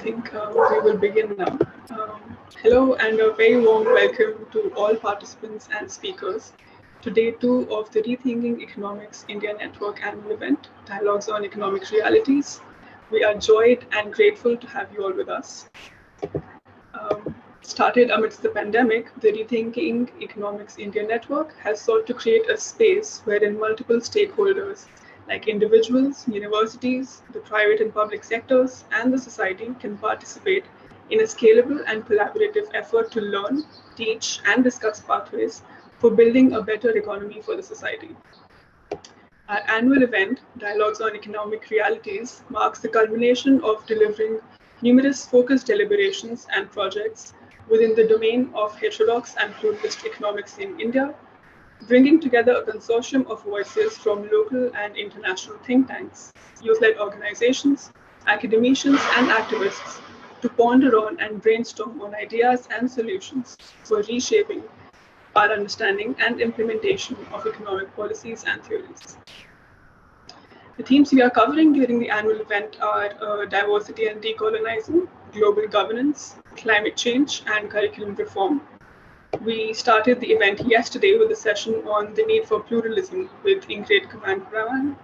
think we will begin now. Hello and a very warm welcome to all participants and speakers to day 2 of the Rethinking Economics India Network annual event, Dialogues on Economic Realities. We are joyed and grateful to have you all with us. Started amidst the pandemic, the Rethinking Economics India Network has sought to create a space wherein multiple stakeholders like individuals, universities, the private and public sectors, and the society can participate in a scalable and collaborative effort to learn, teach, and discuss pathways for building a better economy for the society. Our annual event, Dialogues on Economic Realities, marks the culmination of delivering numerous focused deliberations and projects within the domain of heterodox and pluralist economics in India, bringing together a consortium of voices from local and international think tanks, youth-led organizations, academicians, and activists to ponder on and brainstorm on ideas and solutions for reshaping our understanding and implementation of economic policies and theories. The themes we are covering during the annual event are diversity and decolonizing, global governance, climate change, and curriculum reform. We started the event yesterday with a session on the need for pluralism with Ingrid Kavan.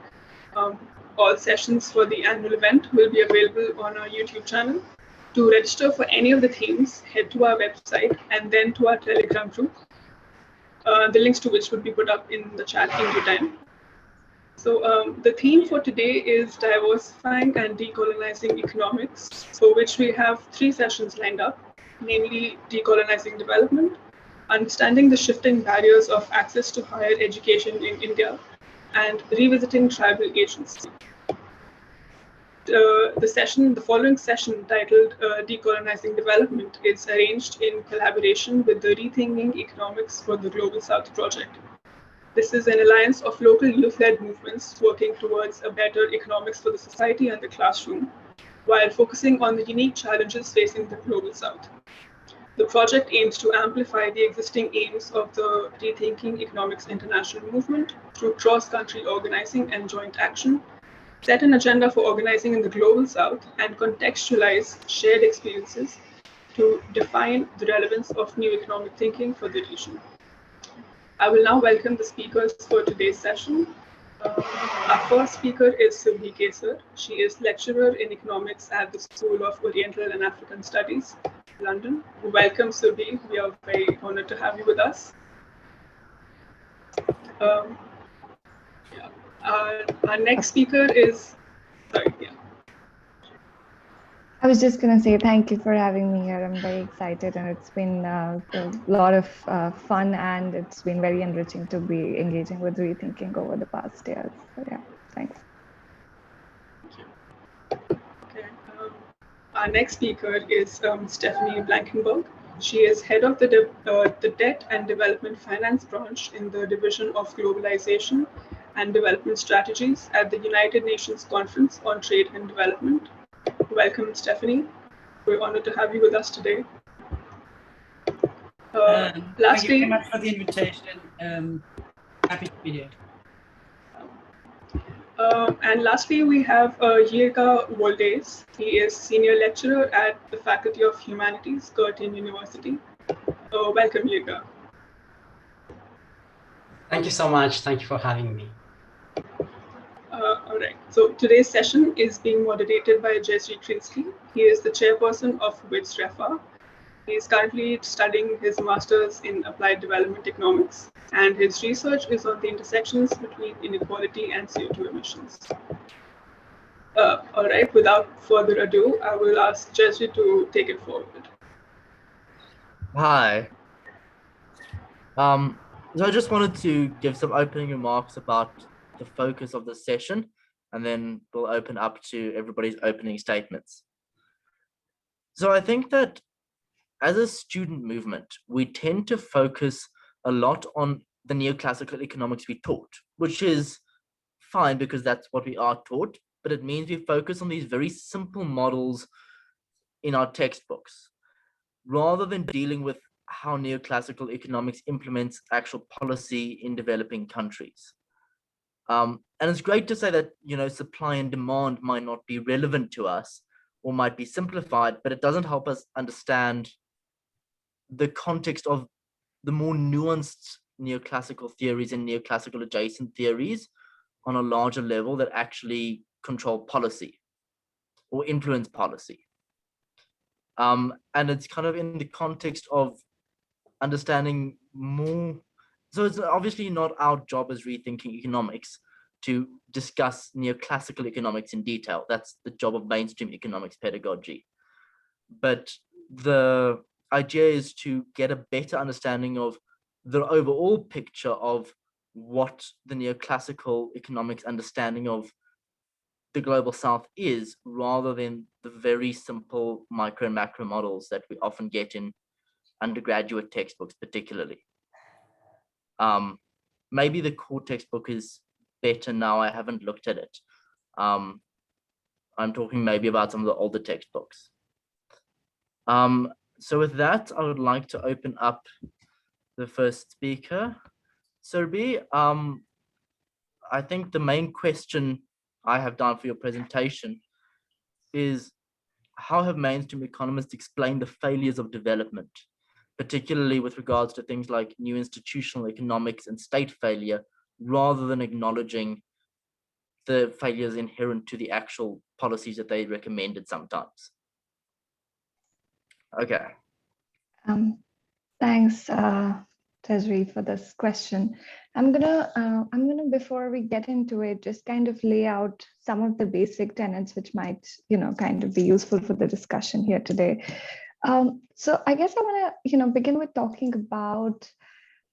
All sessions for the annual event will be available on our YouTube channel. To register for any of the themes, head to our website and then to our Telegram group, the links to which would be put up in the chat in due time. So the theme for today is diversifying and decolonizing economics, for which we have 3 sessions lined up, namely decolonizing development, understanding the shifting barriers of access to higher education in India, and revisiting tribal agency. The following session, titled Decolonizing Development, is arranged in collaboration with the Rethinking Economics for the Global South project. This is an alliance of local youth-led movements working towards a better economics for the society and the classroom, while focusing on the unique challenges facing the Global South. The project aims to amplify the existing aims of the Rethinking Economics International movement through cross-country organizing and joint action, set an agenda for organizing in the Global South, and contextualize shared experiences to define the relevance of new economic thinking for the region. I will now welcome the speakers for today's session. Our first speaker is Surbhi Kesar. She is lecturer in economics at the School of Oriental and African Studies, London. Welcome, Surbhi. We are very honored to have you with us. Our next speaker is, I was just going to say thank you for having me here. I'm very excited, and it's been a lot of fun, and it's been very enriching to be engaging with Rethinking over the past years. So yeah, thanks. Okay. Our next speaker is Stephanie Blankenberg. She is head of the Debt and Development Finance branch in the Division of Globalization and Development Strategies at the United Nations Conference on Trade and Development. Welcome, Stephanie. We're honored to have you with us today. Thank you very much for the invitation. Happy to be here. And lastly, we have Yirga Woldeyes. He is senior lecturer at the Faculty of Humanities, Curtin University. Welcome, Yirga. Thank you so much. Thank you for having me. All right. So today's session is being moderated by Jesse Trinsky. He is the chairperson of WITS REFA. He is currently studying his master's in applied development economics, and his research is on the intersections between inequality and CO2 emissions. All right. Without further ado, I will ask Jesse to take it forward. Hi. So I just wanted to give some opening remarks about the focus of the session, and then we'll open up to everybody's opening statements. So I think that as a student movement, we tend to focus a lot on the neoclassical economics we taught, which is fine because that's what we are taught, but it means we focus on these very simple models in our textbooks, rather than dealing with how neoclassical economics implements actual policy in developing countries. And it's great to say that, supply and demand might not be relevant to us, or might be simplified, but it doesn't help us understand the context of the more nuanced neoclassical theories and neoclassical adjacent theories on a larger level that actually control policy or influence policy. And it's kind of in the context of understanding more. So it's obviously not our job as Rethinking Economics to discuss neoclassical economics in detail. That's the job of mainstream economics pedagogy. But the idea is to get a better understanding of the overall picture of what the neoclassical economics understanding of the global south is, rather than the very simple micro and macro models that we often get in undergraduate textbooks particularly. Maybe the core textbook is better now. I haven't looked at it. I'm talking maybe about some of the older textbooks. So with that, I would like to open up the first speaker, Surbhi. I think the main question I have down for your presentation is, how have mainstream economists explained the failures of development, particularly with regards to things like new institutional economics and state failure, rather than acknowledging the failures inherent to the actual policies that they recommended sometimes? Okay. Thanks, Tezri, for this question. I'm gonna before we get into it, just kind of lay out some of the basic tenets which might, kind of be useful for the discussion here today. So I guess I want to, begin with talking about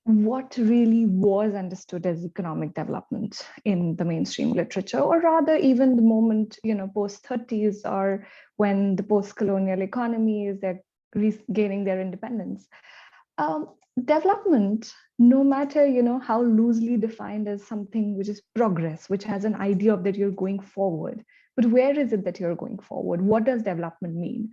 what really was understood as economic development in the mainstream literature, or rather even the moment, post-30s, or when the post-colonial economies, they're gaining their independence. Development, no matter, how loosely defined as something which is progress, which has an idea of that you're going forward, but where is it that you're going forward? What does development mean?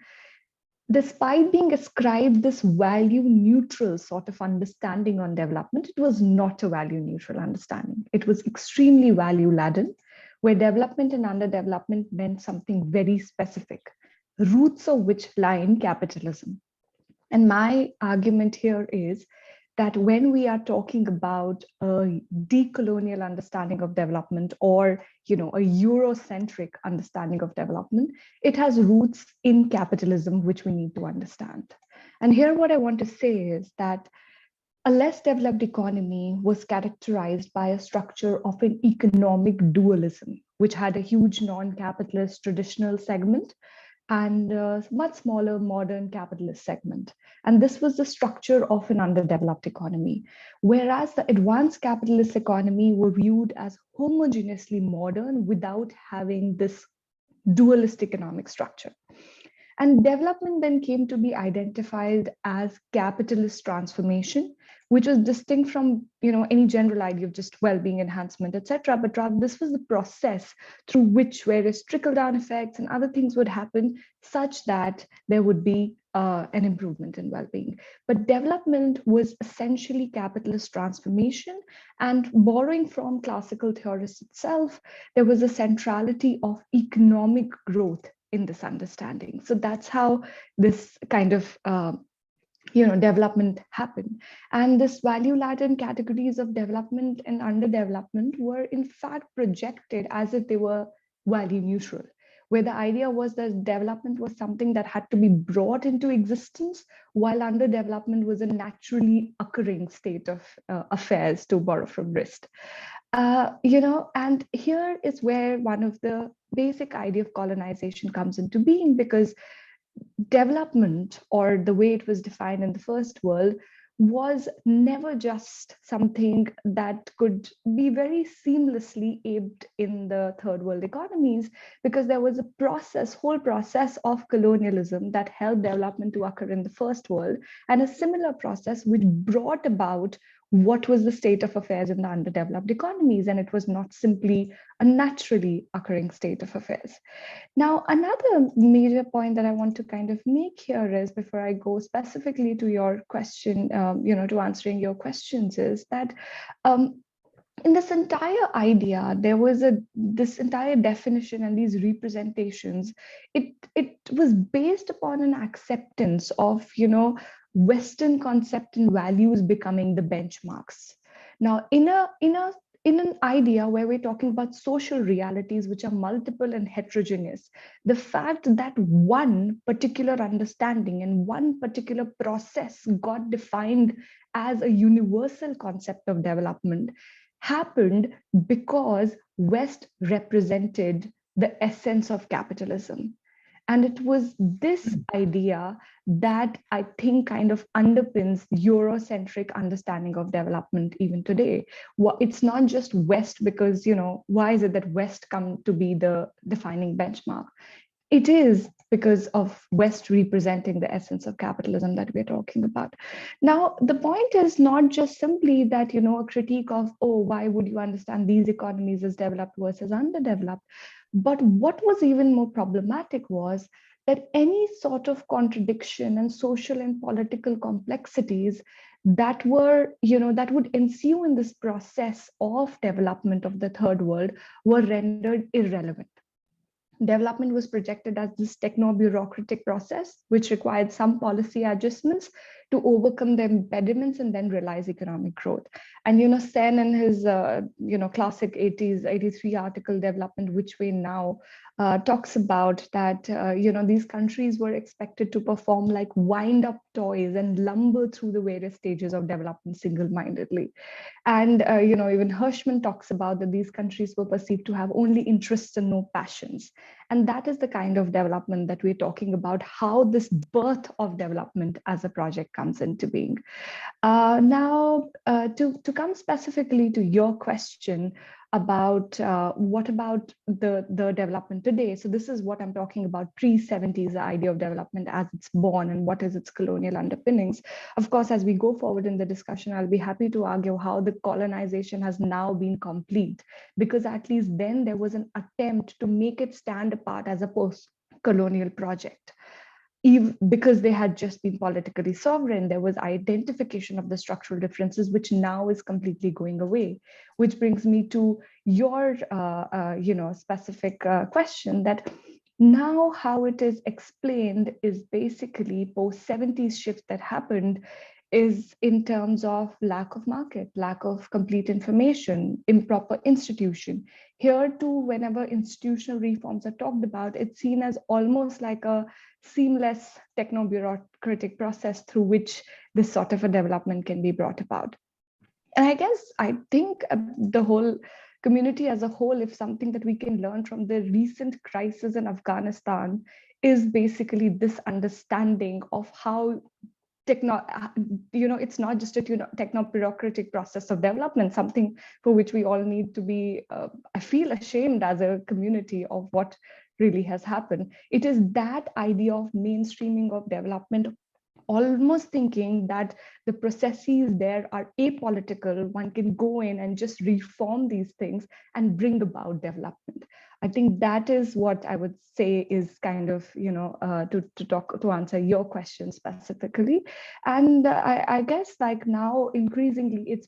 Despite being ascribed this value neutral sort of understanding on development, it was not a value neutral understanding. It was extremely value laden, where development and underdevelopment meant something very specific, roots of which lie in capitalism. And my argument here is that when we are talking about a decolonial understanding of development, or a Eurocentric understanding of development, it has roots in capitalism, which we need to understand. And here what I want to say is that a less developed economy was characterized by a structure of an economic dualism, which had a huge non-capitalist traditional segment and a much smaller modern capitalist segment. And this was the structure of an underdeveloped economy, whereas the advanced capitalist economy were viewed as homogeneously modern without having this dualist economic structure. And development then came to be identified as capitalist transformation, which was distinct from any general idea of just well-being enhancement, etc. But rather, this was the process through which various trickle-down effects and other things would happen, such that there would be an improvement in well-being. But development was essentially capitalist transformation, and borrowing from classical theorists itself, there was a centrality of economic growth in this understanding. So that's how this kind of development happened. And this value-laden categories of development and underdevelopment were in fact projected as if they were value neutral, where the idea was that development was something that had to be brought into existence, while underdevelopment was a naturally occurring state of affairs, to borrow from Rist. And here is where one of the basic idea of colonization comes into being, because development, or the way it was defined in the first world, was never just something that could be very seamlessly aped in the third world economies, because there was a whole process of colonialism that helped development to occur in the first world, and a similar process which brought about what was the state of affairs in the underdeveloped economies, and it was not simply a naturally occurring state of affairs. Now, another major point that I want to kind of make here is, before I go specifically to your question, to answering your questions, is that in this entire idea, there was this entire definition and these representations. It was based upon an acceptance of, Western concept and values becoming the benchmarks. Now, in an idea where we're talking about social realities which are multiple and heterogeneous, the fact that one particular understanding and one particular process got defined as a universal concept of development happened because West represented the essence of capitalism. And it was this idea that I think kind of underpins Eurocentric understanding of development even today. It's not just West because, why is it that West come to be the defining benchmark? It is because of West representing the essence of capitalism that we're talking about. Now, the point is not just simply that, a critique of, oh, why would you understand these economies as developed versus underdeveloped? But what was even more problematic was that any sort of contradiction and social and political complexities that were, that would ensue in this process of development of the third world were rendered irrelevant. Development was projected as this techno-bureaucratic process, which required some policy adjustments to overcome the impediments and then realize economic growth. And, Sen in his, classic 83 article, Development Which Way Now, talks about that, these countries were expected to perform like wind-up toys and lumber through the various stages of development single-mindedly. And, even Hirschman talks about that these countries were perceived to have only interests and no passions. And that is the kind of development that we're talking about, how this birth of development as a project comes into being. Now, to come specifically to your question about what about the development today. So this is what I'm talking about, pre-70s, the idea of development as it's born and what is its colonial underpinnings. Of course, as we go forward in the discussion, I'll be happy to argue how the colonization has now been complete, because at least then there was an attempt to make it stand apart as a post-colonial project. Even because they had just been politically sovereign, there was identification of the structural differences, which now is completely going away. Which brings me to your, specific question that now how it is explained is basically post-70s shift that happened is in terms of lack of market, lack of complete information, improper institution. Here too, whenever institutional reforms are talked about, it's seen as almost like a seamless techno-bureaucratic process through which this sort of a development can be brought about. And I think the whole community as a whole, if something that we can learn from the recent crisis in Afghanistan, is basically this understanding of how it's not just a techno-bureaucratic process of development, something for which we all need to be, I feel ashamed as a community of what really has happened. It is that idea of mainstreaming of development, almost thinking that the processes there are apolitical, one can go in and just reform these things and bring about development. I think that is what I would say is kind of, to answer your question specifically. And I guess like now increasingly it's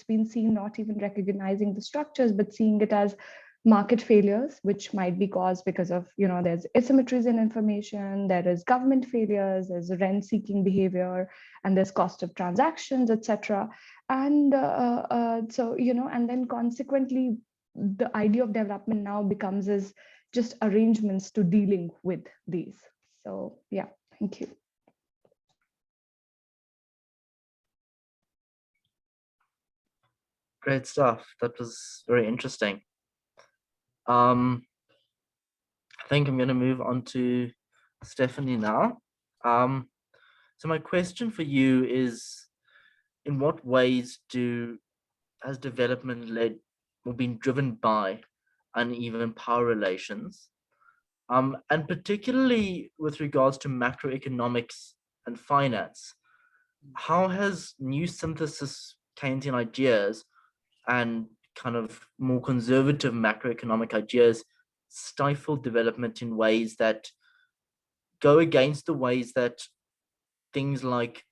been seen not even recognizing the structures, but seeing it as market failures, which might be caused because of, there's asymmetries in information, there is government failures, there's rent-seeking behavior, and there's cost of transactions, etc. And so, and then consequently, the idea of development now becomes as just arrangements to dealing with these. So yeah, thank you. Great stuff. That was very interesting. I think I'm going to move on to Stephanie now. So my question for you is, in what ways has development led or been driven by uneven power relations? And particularly with regards to macroeconomics and finance, how has new synthesis Keynesian ideas and kind of more conservative macroeconomic ideas stifle development in ways that go against the ways that things like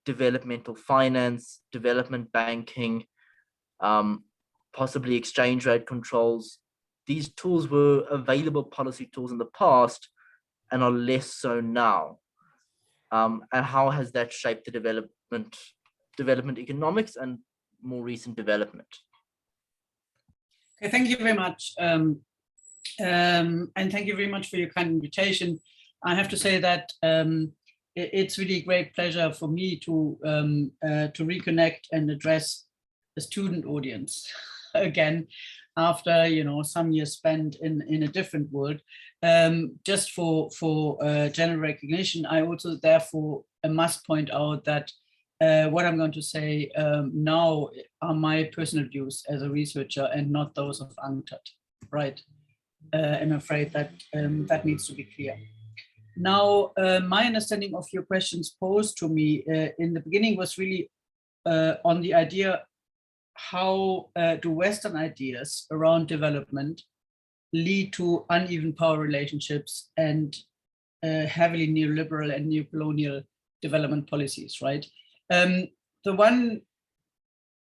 developmental finance, development banking, possibly exchange rate controls. These tools were available policy tools in the past and are less so now. And how has that shaped the development economics and more recent development? Okay, thank you very much. And thank you very much for your kind invitation. I have to say that it's really a great pleasure for me to reconnect and address the student audience again after some years spent in a different world. Just for general recognition, I also therefore must point out that what I'm going to say now are my personal views as a researcher and not those of UNCTAD, right? I'm afraid that that needs to be clear. Now, my understanding of your questions posed to me in the beginning was really on the idea, how do Western ideas around development lead to uneven power relationships and heavily neoliberal and neocolonial development policies, right? The one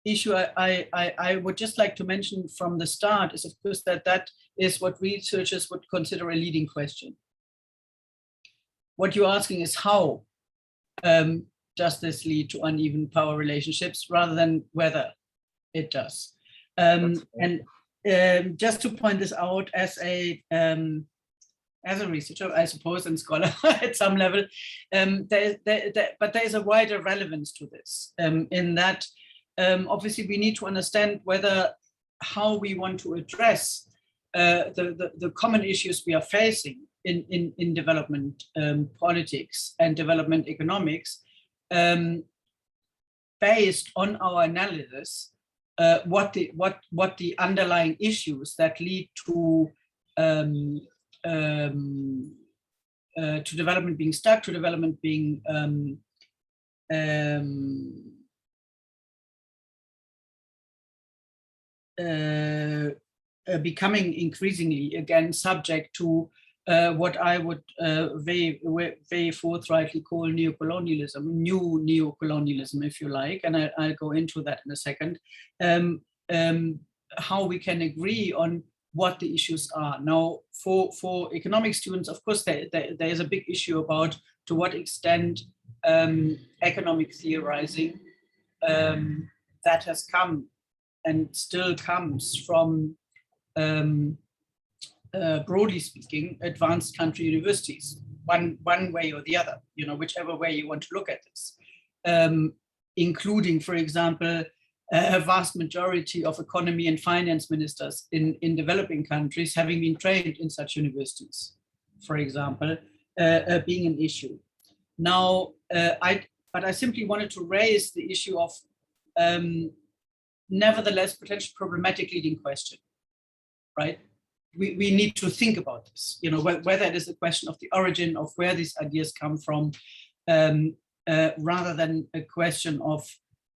issue I would just like to mention from the start is, of course, that is what researchers would consider a leading question. What you're asking is how does this lead to uneven power relationships rather than whether it does. And just to point this out as a researcher, I suppose, and scholar at some level, but there is a wider relevance to this in that obviously we need to understand how we want to address the common issues we are facing in development politics and development economics, based on our analysis, what the underlying issues that lead to development being stuck, to development being becoming increasingly again subject to what I would very forthrightly call neocolonialism, new neocolonialism, if you like, and I'll go into that in a second. How we can agree on what the issues are. Now, for economic students, of course, there is a big issue about to what extent economic theorizing that has come and still comes from broadly speaking, advanced country universities, one way or the other, whichever way you want to look at this, including, for example, a vast majority of economy and finance ministers in developing countries having been trained in such universities, for example, being an issue. Now, but I simply wanted to raise the issue of nevertheless potentially problematic leading question, right? We need to think about this, whether it is a question of the origin of where these ideas come from, rather than a question of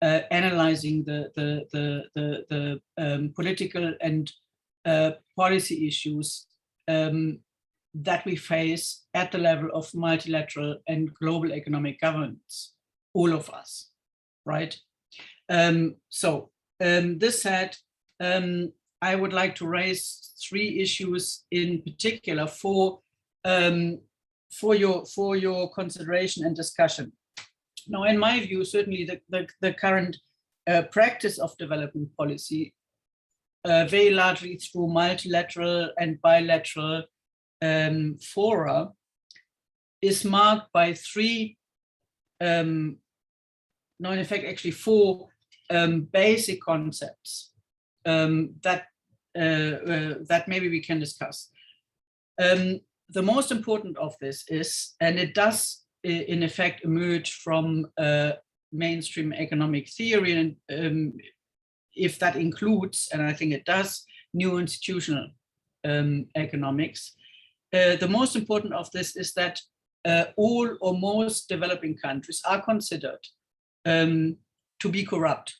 analyzing the political and policy issues that we face at the level of multilateral and global economic governance, all of us, right? This said, I would like to raise 3 issues in particular for your consideration and discussion. Now, in my view, certainly the current practice of development policy, very largely through multilateral and bilateral fora, is marked by 3, in fact, actually 4 basic concepts that maybe we can discuss. The most important of this is, and it does in effect emerge from mainstream economic theory, and if that includes, and I think it does, new institutional economics, the most important of this is that all or most developing countries are considered to be corrupt,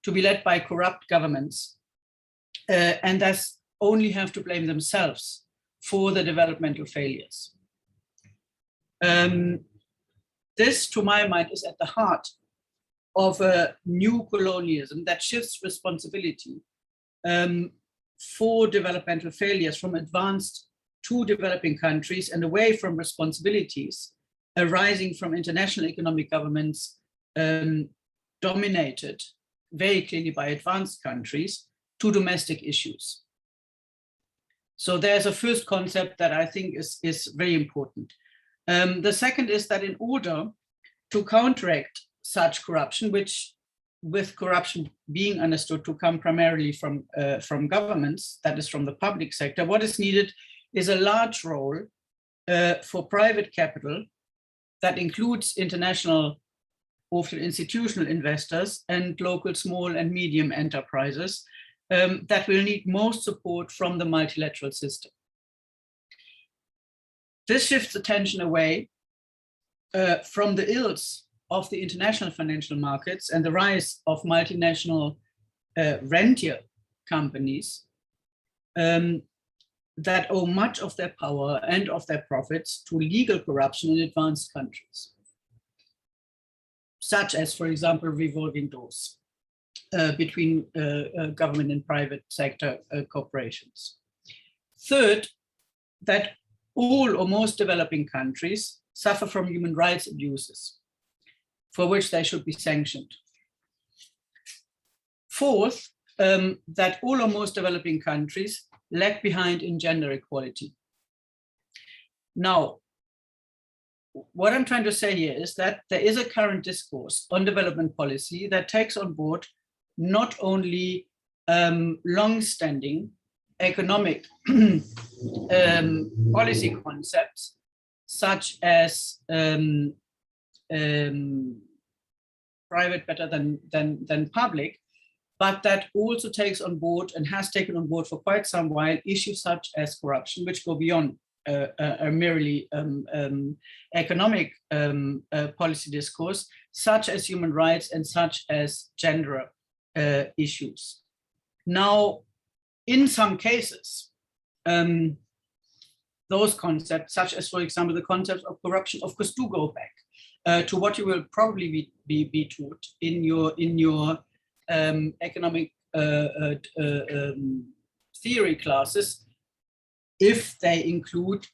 to be led by corrupt governments, and thus only have to blame themselves for the developmental failures. This, to my mind, is at the heart of a new colonialism that shifts responsibility for developmental failures from advanced to developing countries and away from responsibilities arising from international economic governments dominated very clearly by advanced countries to domestic issues. So there's a first concept that I think is very important. The second is that in order to counteract such corruption, which with corruption being understood to come primarily from governments, that is from the public sector, what is needed is a large role for private capital that includes international, often institutional investors and local small and medium enterprises that will need most support from the multilateral system. This shifts attention away from the ills of the international financial markets and the rise of multinational rentier companies that owe much of their power and of their profits to legal corruption in advanced countries, such as, for example, revolving doors between government and private sector corporations. Third, that all or most developing countries suffer from human rights abuses for which they should be sanctioned. Fourth, that all or most developing countries lag behind in gender equality. Now, what I'm trying to say here is that there is a current discourse on development policy that takes on board not only long-standing economic policy concepts, such as private better than public, but that also takes on board and has taken on board for quite some while issues such as corruption, which go beyond a merely economic policy discourse, such as human rights and such as gender issues. Now, in some cases, those concepts, such as, for example, the concept of corruption, of course, do go back to what you will probably be taught in your economic theory classes, if they include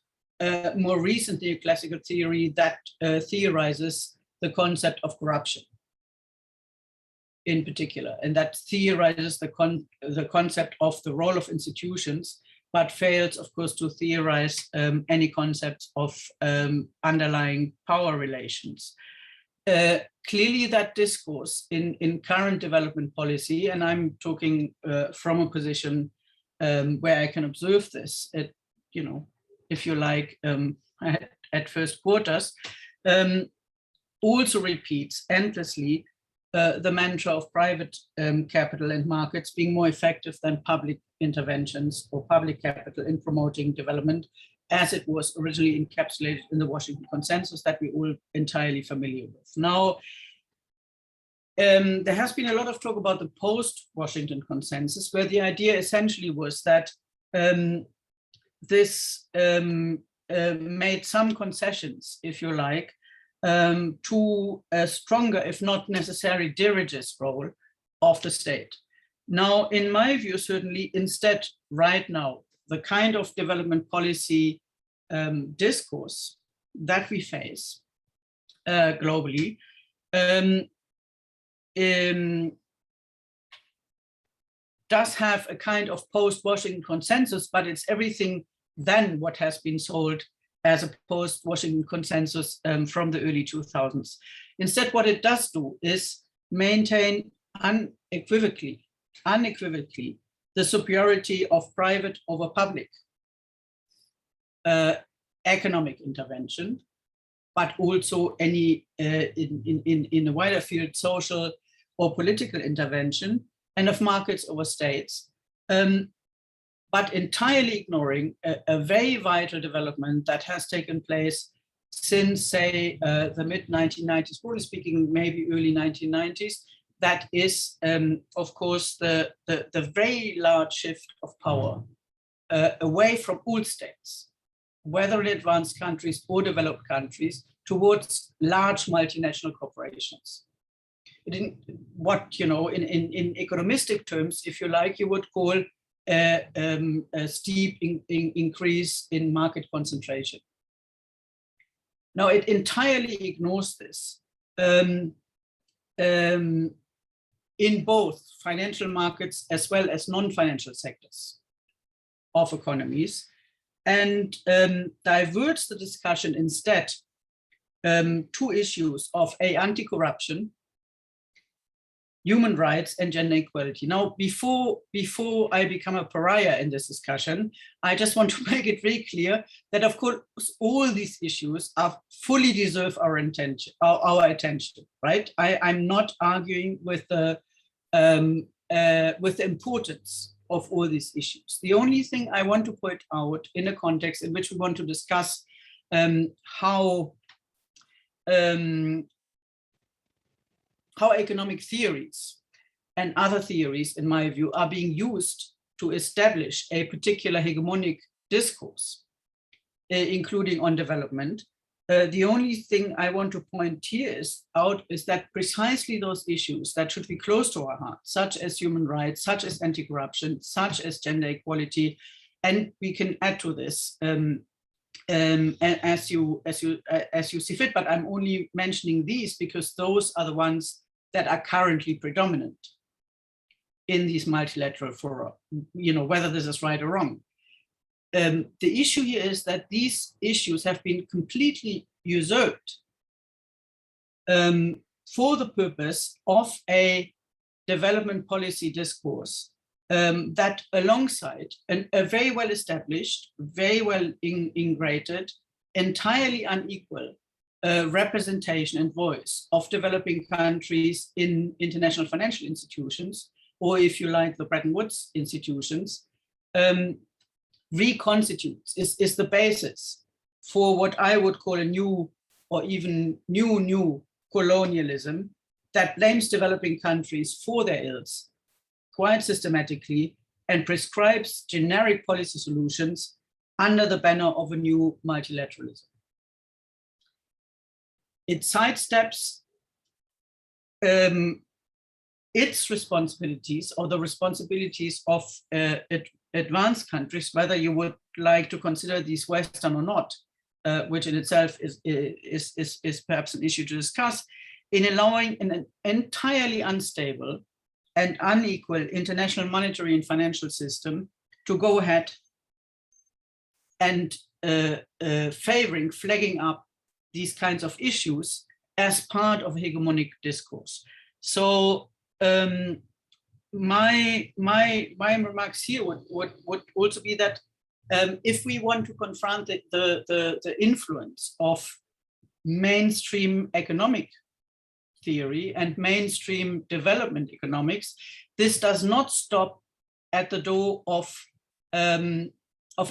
more recent neoclassical theory that theorizes the concept of corruption in particular, and that theorizes the concept of the role of institutions, but fails, of course, to theorize any concepts of underlying power relations. Clearly, that discourse in current development policy, and I'm talking from a position where I can observe this, at, if you like, at first quarters, also repeats endlessly the mantra of private capital and markets being more effective than public interventions or public capital in promoting development, as it was originally encapsulated in the Washington Consensus that we're all entirely familiar with. Now, there has been a lot of talk about the post-Washington Consensus, where the idea essentially was that this made some concessions, if you like, to a stronger, if not necessary, dirigist role of the state. Now, in my view, certainly, instead, right now, the kind of development policy discourse that we face globally does have a kind of post-Washington consensus, but it's everything than what has been sold as a post-Washington consensus from the early 2000s. Instead, what it does do is maintain unequivocally the superiority of private over public economic intervention, but also any, in a wider field, social or political intervention, and of markets over states, but entirely ignoring a very vital development that has taken place since, say, the mid-1990s, broadly speaking, maybe early 1990s. That is, of course, the very large shift of power away from all states, whether in advanced countries or developed countries, towards large multinational corporations. what, in economistic terms, if you like, you would call a steep increase in market concentration. Now, it entirely ignores this in both financial markets as well as non-financial sectors of economies, and diverts the discussion instead to issues of anti-corruption, human rights, and gender equality. Now, before I become a pariah in this discussion, I just want to make it very clear that, of course, all these issues fully deserve our attention, right? I'm not arguing with the importance of all these issues. The only thing I want to point out in a context in which we want to discuss how economic theories and other theories, in my view, are being used to establish a particular hegemonic discourse, including on development. The only thing I want to point here out is that precisely those issues that should be close to our heart, such as human rights, such as anti-corruption, such as gender equality, and we can add to this as you see fit. But I'm only mentioning these because those are the ones that are currently predominant in these multilateral fora, whether this is right or wrong. The issue here is that these issues have been completely usurped for the purpose of a development policy discourse that alongside a very well established, very well integrated, entirely unequal representation and voice of developing countries in international financial institutions, or if you like, the Bretton Woods institutions, reconstitutes, is the basis for what I would call a new or even new colonialism that blames developing countries for their ills quite systematically and prescribes generic policy solutions under the banner of a new multilateralism. It sidesteps its responsibilities, or the responsibilities of advanced countries, whether you would like to consider these Western or not, which in itself is perhaps an issue to discuss, in allowing an entirely unstable and unequal international monetary and financial system to go ahead and flagging up these kinds of issues as part of a hegemonic discourse. So my remarks here would also be that if we want to confront the influence of mainstream economic theory and mainstream development economics, this does not stop at the door of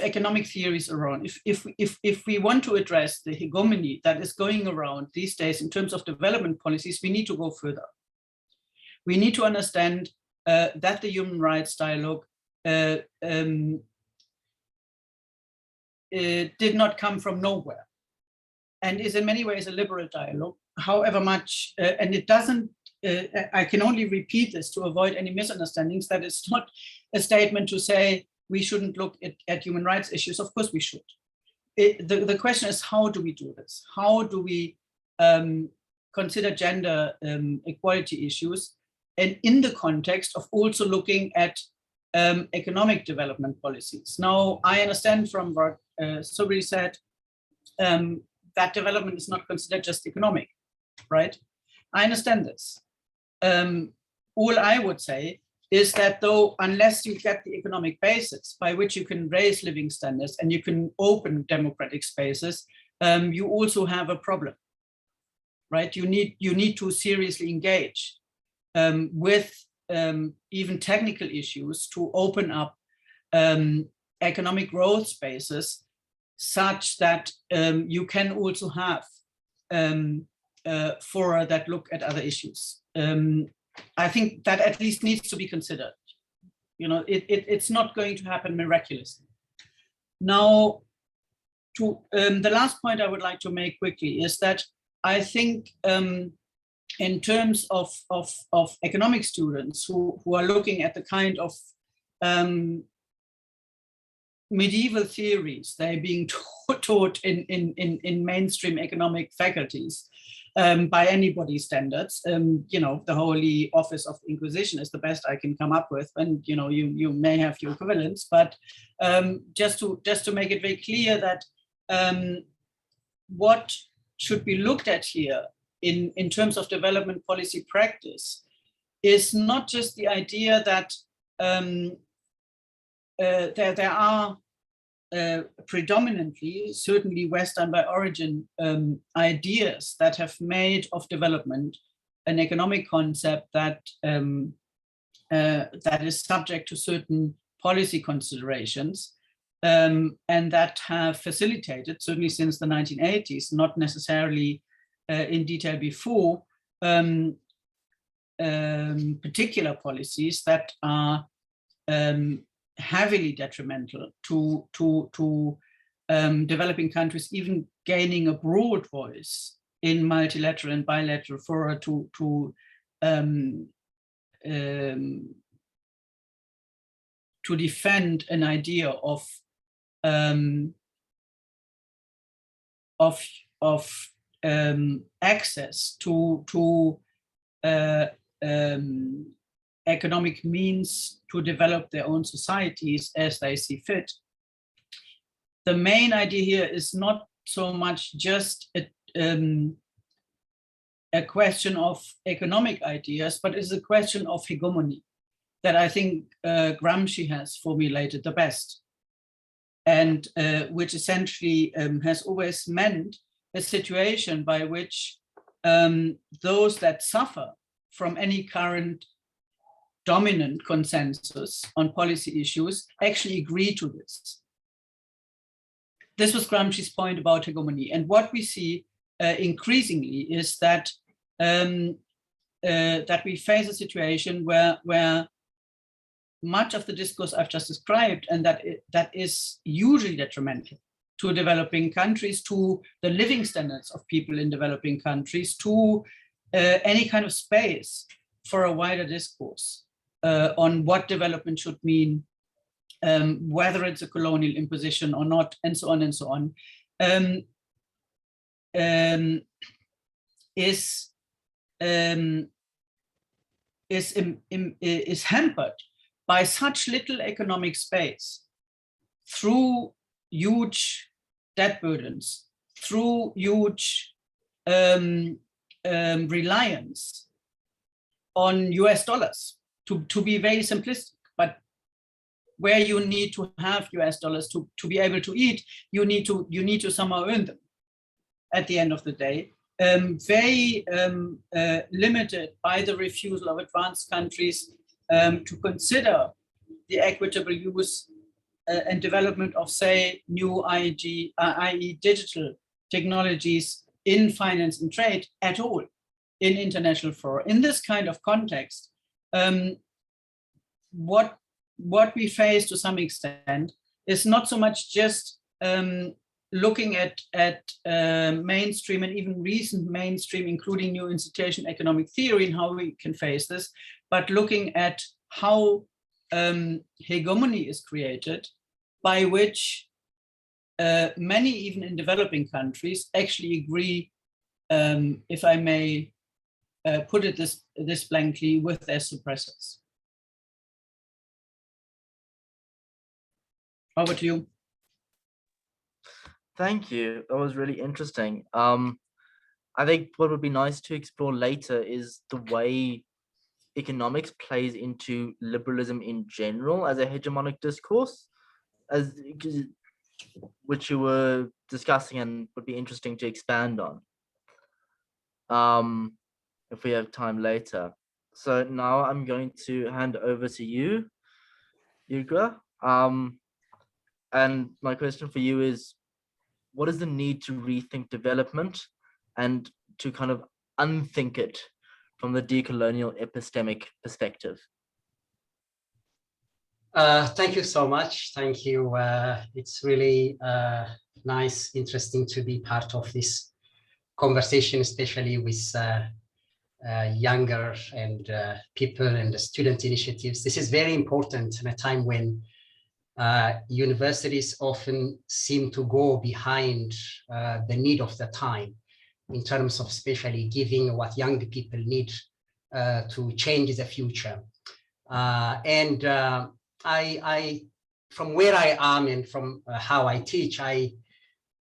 economic theories around. If we want to address the hegemony that is going around these days in terms of development policies, we need to go further. We need to understand that the human rights dialogue did not come from nowhere and is in many ways a liberal dialogue, however much, and it doesn't, I can only repeat this to avoid any misunderstandings, that it's not a statement to say we shouldn't look at human rights issues. Of course we should. The question is, how do we do this? How do we consider gender equality issues, and in the context of also looking at economic development policies? Now, I understand from what Surbhi said, that development is not considered just economic, right? I understand this. All I would say is that though, unless you get the economic basis by which you can raise living standards and you can open democratic spaces, you also have a problem, right? You need to seriously engage with even technical issues to open up economic growth spaces such that you can also have fora that look at other issues. I think that at least needs to be considered. It's not going to happen miraculously. Now, to the last point I would like to make quickly is that I think in terms of economic students who are looking at the kind of medieval theories they're being taught in mainstream economic faculties by anybody's standards. You know, the Holy Office of Inquisition is the best I can come up with, and you know, you may have your equivalents, but just to make it very clear that what should be looked at here in terms of development policy practice is not just the idea that there are predominantly, certainly Western by origin, ideas that have made of development an economic concept that that is subject to certain policy considerations, and that have facilitated, certainly since the 1980s, not necessarily in detail before, particular policies that are heavily detrimental to developing countries even gaining a broad voice in multilateral and bilateral fora to defend an idea of access to economic means to develop their own societies as they see fit. The main idea here is not so much just a question of economic ideas, but is a question of hegemony that I think Gramsci has formulated the best, and which essentially has always meant a situation by which those that suffer from any current dominant consensus on policy issues actually agree to this. This was Gramsci's point about hegemony. And what we see increasingly is that that we face a situation where much of the discourse I've just described, and that is usually detrimental to developing countries, to the living standards of people in developing countries, to any kind of space for a wider discourse on what development should mean, whether it's a colonial imposition or not, and so on and so on, is hampered by such little economic space through huge debt burdens, through huge reliance on US dollars, to be very simplistic, but where you need to have US dollars to be able to eat, you need to somehow earn them at the end of the day. Very limited by the refusal of advanced countries to consider the equitable use and development of, say, new i.e. digital technologies in finance and trade at all in international fora. In this kind of context, what we face to some extent is not so much just looking at mainstream and even recent mainstream, including new institution economic theory and how we can face this, but looking at how hegemony is created, by which many, even in developing countries, actually agree, if I may put it this blankly, with their suppressors. Over to you. Thank you. That was really interesting. I think what would be nice to explore later is the way economics plays into liberalism in general as a hegemonic discourse, which you were discussing and would be interesting to expand on if we have time later. So now I'm going to hand over to you, Yirga. And my question for you is, what is the need to rethink development and to kind of unthink it from the decolonial epistemic perspective? Thank you so much. Thank you. It's really nice, interesting to be part of this conversation, especially with younger and people and the student initiatives. This is very important in a time when universities often seem to go behind the need of the time in terms of especially giving what young people need to change the future. I, from where I am and from how I teach, I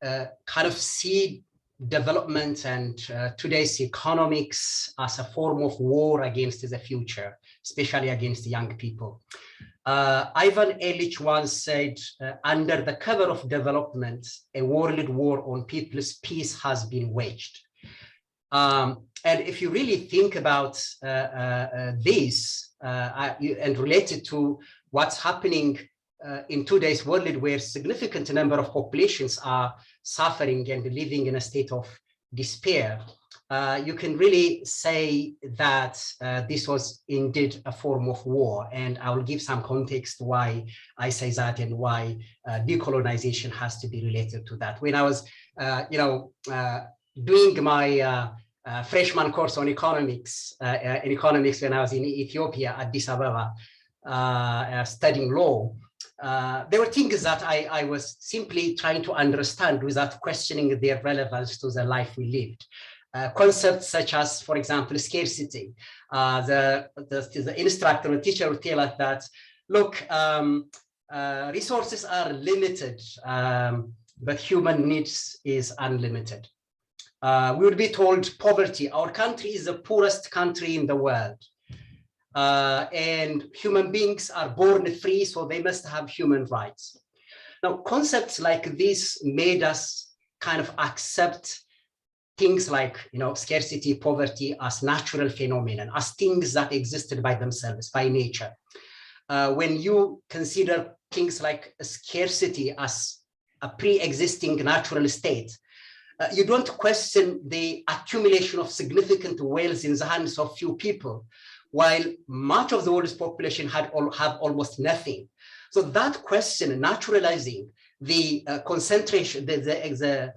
kind of see development and today's economics as a form of war against the future, especially against young people. Ivan Illich once said, under the cover of development, a world war on people's peace has been waged. And if you really think about this and relate it to what's happening in today's world, where significant number of populations are suffering and living in a state of despair, you can really say that this was indeed a form of war. And I will give some context why I say that and why decolonization has to be related to that. When I was, doing my freshman course on economics, when I was in Ethiopia, Addis Ababa, studying law, there were things that I was simply trying to understand without questioning their relevance to the life we lived. Concepts such as, for example, scarcity. The instructor or teacher would tell us that, look, resources are limited, but human needs is unlimited. We would be told poverty. Our country is the poorest country in the world. And human beings are born free, so they must have human rights. Now, concepts like this made us kind of accept things like, scarcity, poverty as natural phenomenon, as things that existed by themselves, by nature. When you consider things like scarcity as a pre-existing natural state, you don't question the accumulation of significant wealth in the hands of few people, while much of the world's population have almost nothing. So that question, naturalizing the concentration, the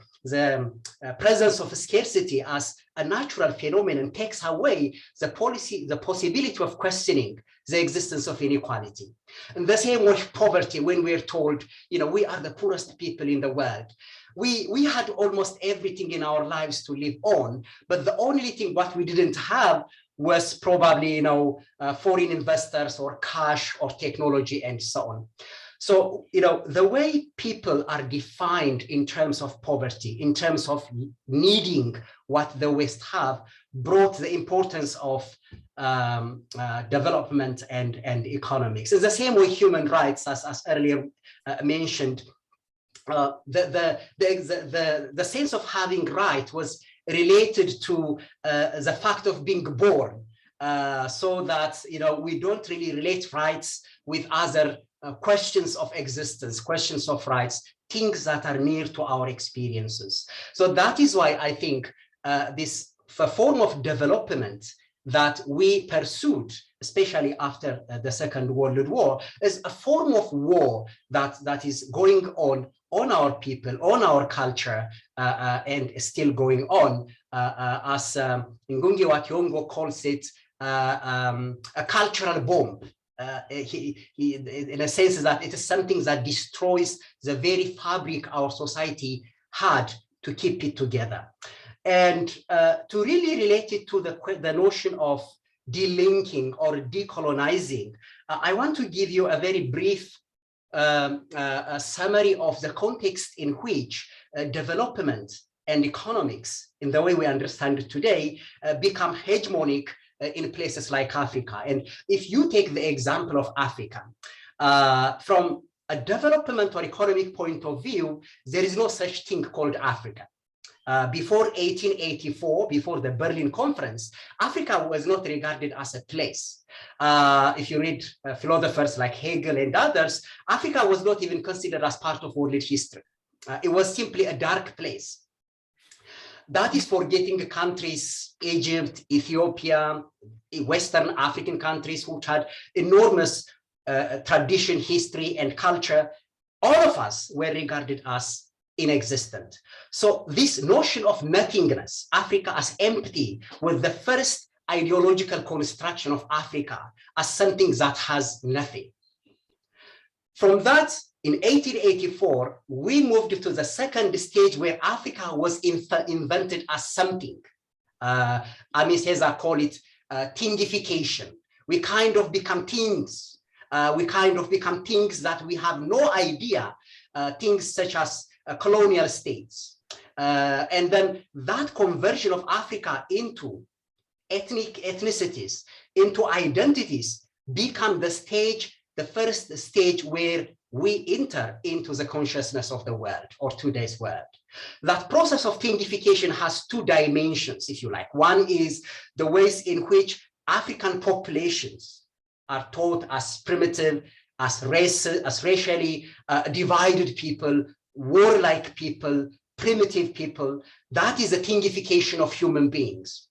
presence of scarcity as a natural phenomenon, takes away the possibility of questioning the existence of inequality. And the same with poverty, when we're told, we are the poorest people in the world. We had almost everything in our lives to live on, but the only thing what we didn't have was probably, foreign investors or cash or technology and so on. So, the way people are defined in terms of poverty, in terms of needing what the West have, brought the importance of development and economics. It's the same with human rights, as earlier mentioned. The sense of having right was related to the fact of being born, so that we don't really relate rights with other questions of existence, questions of rights, things that are near to our experiences. So that is why I think this form of development that we pursued, especially after the Second World War, is a form of war that is going on our people, on our culture, and still going on, as Ngungi wa Thiong'o calls it, a cultural bomb. In a sense that it is something that destroys the very fabric our society had to keep it together. And to really relate it to the notion of delinking or decolonizing, I want to give you a very brief a summary of the context in which development and economics, in the way we understand it today, become hegemonic in places like Africa. And if you take the example of Africa, from a development or economic point of view, there is no such thing called Africa. Before 1884, before the Berlin Conference, Africa was not regarded as a place. If you read philosophers like Hegel and others, Africa was not even considered as part of world history. It was simply a dark place. That is forgetting countries, Egypt, Ethiopia, Western African countries, which had enormous tradition, history, and culture. All of us were regarded as inexistent. So this notion of nothingness, Africa as empty, was the first ideological construction of Africa as something that has nothing. From that, in 1884, we moved to the second stage where Africa was invented as something. Kesar call it thingification. We kind of become things. We kind of become things that we have no idea, things such as colonial states. And then that conversion of Africa into ethnicities, into identities, become the stage, the first stage where we enter into the consciousness of the world, or today's world. That process of thingification has two dimensions, if you like. One is the ways in which African populations are taught as primitive, as racially divided people, warlike people, primitive people. That is a thingification of human beings.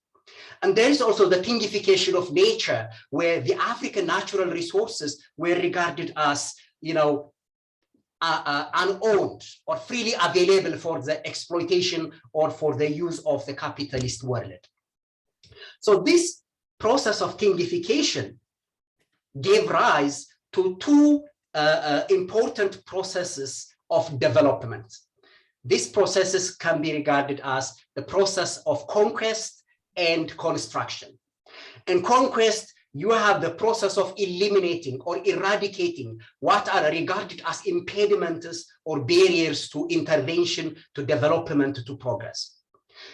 And there is also the thingification of nature, where the African natural resources were regarded as, unowned or freely available for the exploitation or for the use of the capitalist world. So this process of thingification gave rise to two important processes of development. These processes can be regarded as the process of conquest and construction. In conquest, you have the process of eliminating or eradicating what are regarded as impediments or barriers to intervention, to development, to progress.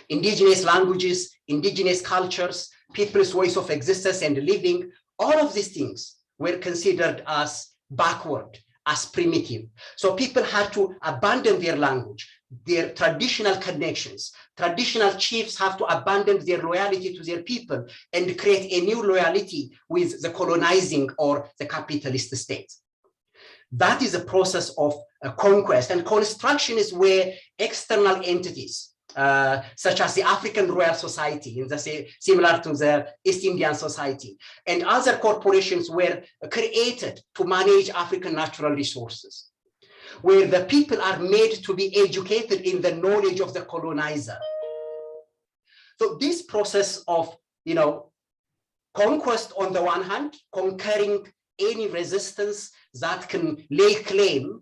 Indigenous languages, indigenous cultures, people's ways of existence and living, all of these things were considered as backward, as primitive. So people had to abandon their language, their traditional connections. Traditional chiefs have to abandon their loyalty to their people and create a new loyalty with the colonizing or the capitalist state. That is a process of conquest, and construction is where external entities, such as the African Royal Society, similar to the East Indian Society, and other corporations were created to manage African natural resources, where the people are made to be educated in the knowledge of the colonizer. So this process of, conquest on the one hand, conquering any resistance that can lay claim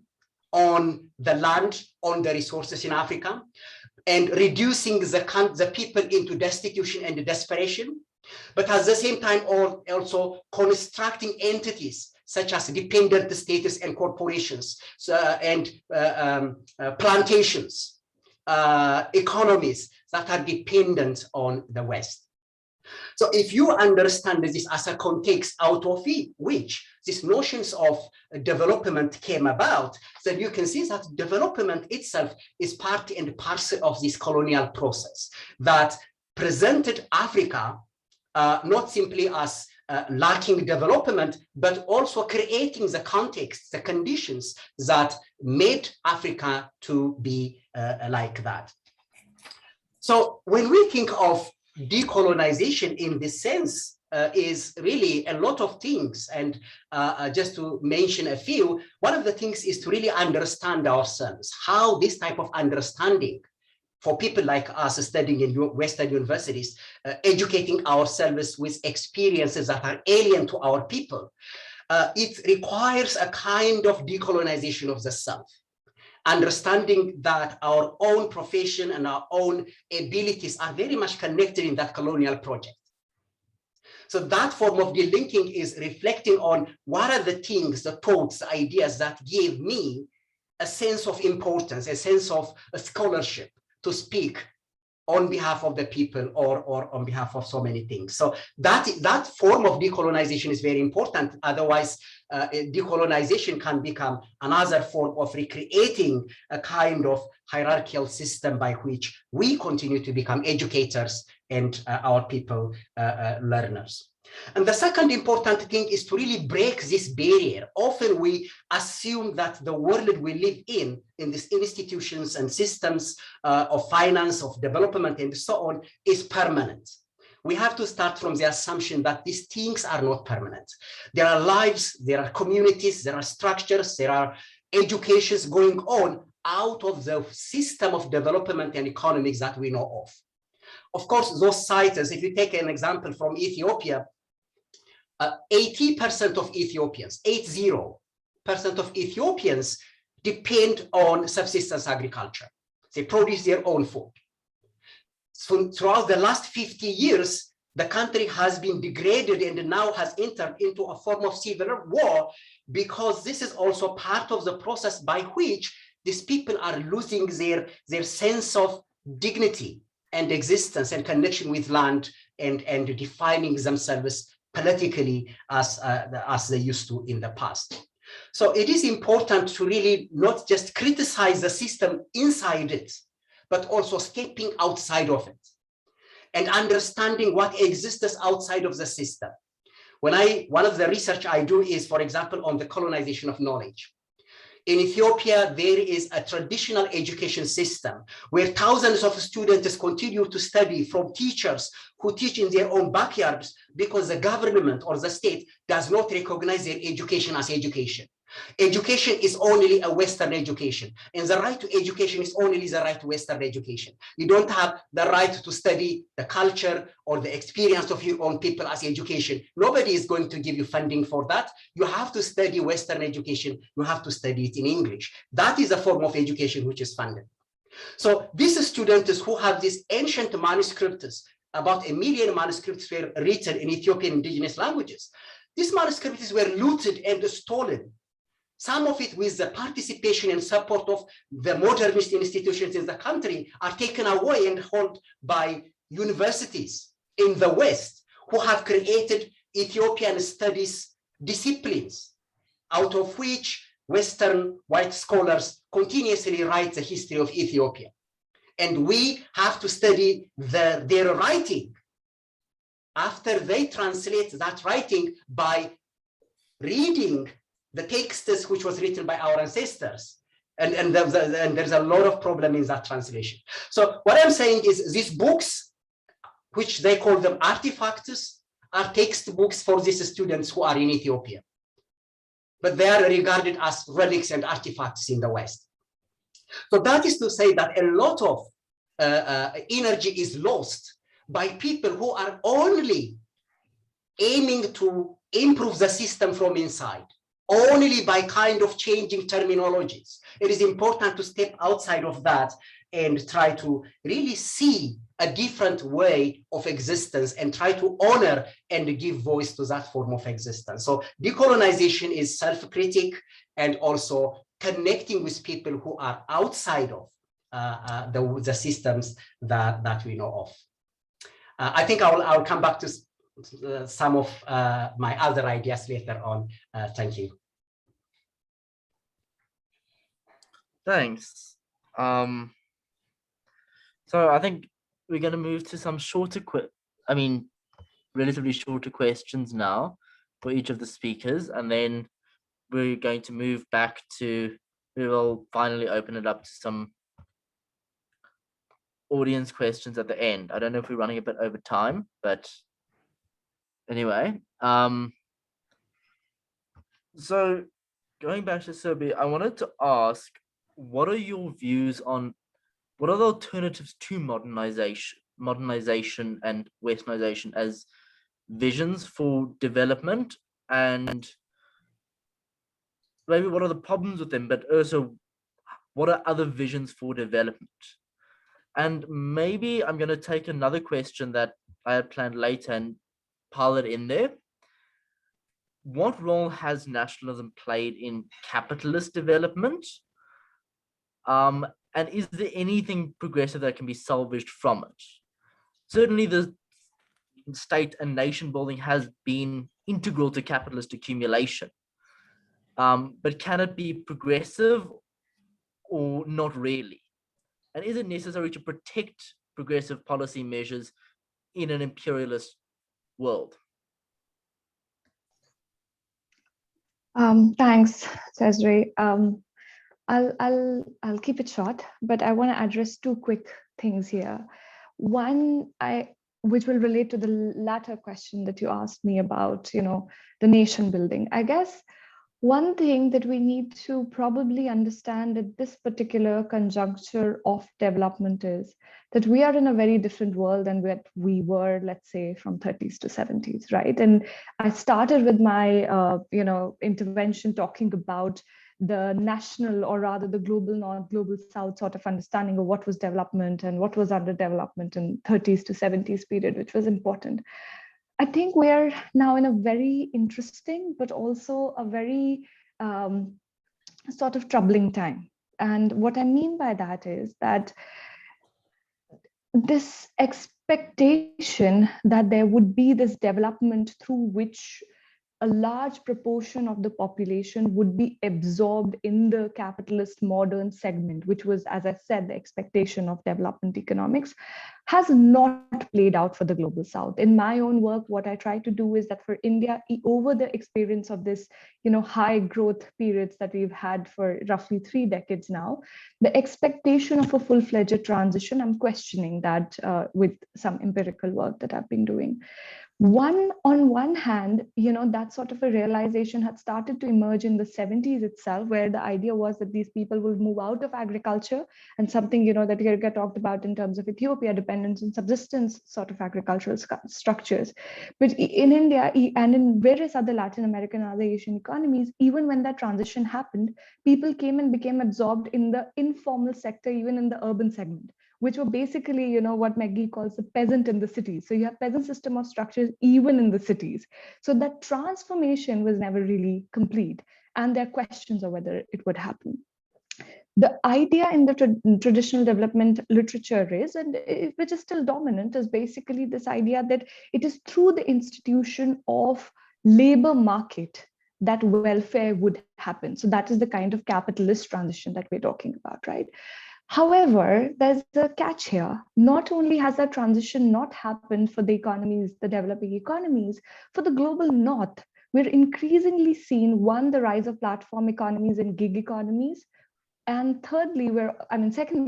on the land, on the resources in Africa, and reducing the people into destitution and desperation, but at the same time also constructing entities such as dependent status and corporations, and plantations, economies that are dependent on the West. So if you understand this as a context out of which these notions of development came about, then you can see that development itself is part and parcel of this colonial process that presented Africa not simply as lacking development, but also creating the context, the conditions that made Africa to be like that. So when we think of decolonization in this sense, is really a lot of things. And just to mention a few, one of the things is to really understand ourselves, how this type of understanding for people like us studying in Western universities, educating ourselves with experiences that are alien to our people, it requires a kind of decolonization of the self. Understanding that our own profession and our own abilities are very much connected in that colonial project. So that form of delinking is reflecting on what are the things, the thoughts, the ideas that give me a sense of importance, a sense of a scholarship to speak on behalf of the people or on behalf of so many things. So that form of decolonization is very important. Otherwise, decolonization can become another form of recreating a kind of hierarchical system by which we continue to become educators and our people learners. And the second important thing is to really break this barrier. Often we assume that the world we live in these institutions and systems of finance, of development, and so on, is permanent. We have to start from the assumption that these things are not permanent. There are lives, there are communities, there are structures, there are educations going on out of the system of development and economics that we know of. Of course, those sites, if you take an example from Ethiopia, 80% of Ethiopians, 80% of Ethiopians depend on subsistence agriculture. They produce their own food. So throughout the last 50 years, the country has been degraded and now has entered into a form of civil war, because this is also part of the process by which these people are losing their sense of dignity and existence and connection with land, and defining themselves politically as they used to in the past. So it is important to really not just criticize the system inside it, but also stepping outside of it and understanding what exists outside of the system. One of the research I do is, for example, on the colonization of knowledge. In Ethiopia, there is a traditional education system where thousands of students continue to study from teachers who teach in their own backyards, because the government or the state does not recognize their education as education. Education is only a Western education, and the right to education is only the right to Western education. You don't have the right to study the culture or the experience of your own people as education. Nobody is going to give you funding for that. You have to study Western education. You have to study it in English. That is a form of education which is funded. So these students who have these ancient manuscripts, about 1 million manuscripts were written in Ethiopian indigenous languages. These manuscripts were looted and stolen. Some of it, with the participation and support of the modernist institutions in the country, are taken away and held by universities in the West, who have created Ethiopian studies disciplines, out of which Western white scholars continuously write the history of Ethiopia. And we have to study their writing after they translate that writing by reading the texts which was written by our ancestors. And there's a lot of problem in that translation. So what I'm saying is, these books, which they call them artifacts, are textbooks for these students who are in Ethiopia. But they are regarded as relics and artifacts in the West. So that is to say that a lot of energy is lost by people who are only aiming to improve the system from inside, only by kind of changing terminologies. It is important to step outside of that and try to really see a different way of existence and try to honor and give voice to that form of existence. So decolonization is self-critic and also connecting with people who are outside of the systems that we know of. I think I'll come back to some of my other ideas later on. Thank you. Thanks. So I think we're going to move to some shorter, relatively shorter questions now for each of the speakers, and then we're going to move back to, we will finally open it up to some audience questions at the end. I don't know if we're running a bit over time, but anyway. So going back to Surbhi, I wanted to ask, what are your views on, what are the alternatives to modernization and westernization as visions for development, and maybe what are the problems with them, but also what are other visions for development? And maybe I'm going to take another question that I had planned later and pile it in there. What role has nationalism played in capitalist development? And is there anything progressive that can be salvaged from it? Certainly the state and nation building has been integral to capitalist accumulation. But can it be progressive or not really? And is it necessary to protect progressive policy measures in an imperialist world? Thanks, Cesare. I'll keep it short, but I want to address two quick things here. One, which will relate to the latter question that you asked me about, the nation building. I guess One thing that we need to probably understand at this particular conjuncture of development is that we are in a very different world than what we were, let's say, from 30s to 70s, right? And I started with my, intervention talking about the national, or rather the global north, global south sort of understanding of what was development and what was underdevelopment in 30s to 70s period, which was important. I think we're now in a very interesting, but also a very sort of troubling time. And what I mean by that is that this expectation that there would be this development through which a large proportion of the population would be absorbed in the capitalist modern segment, which was, as I said, the expectation of development economics, has not played out for the global south. In my own work, what I try to do is that for India, over the experience of this, high growth periods that we've had for roughly 3 decades now, the expectation of a full-fledged transition, I'm questioning that with some empirical work that I've been doing. On one hand, that sort of a realization had started to emerge in the 70s itself, where the idea was that these people will move out of agriculture, and something, that Yirga talked about in terms of Ethiopia, dependence on subsistence sort of agricultural structures. But in India and in various other Latin American and other Asian economies, even when that transition happened, people came and became absorbed in the informal sector, even in the urban segment, which were basically, what McGee calls the peasant in the cities. So you have peasant system of structures even in the cities. So that transformation was never really complete. And there are questions of whether it would happen. The idea in the traditional development literature is, and which is still dominant, is basically this idea that it is through the institution of labor market that welfare would happen. So that is the kind of capitalist transition that we're talking about, right? However, there's a catch here. Not only has that transition not happened for the economies, the developing economies, for the global north, we're increasingly seeing, one, the rise of platform economies and gig economies. And secondly,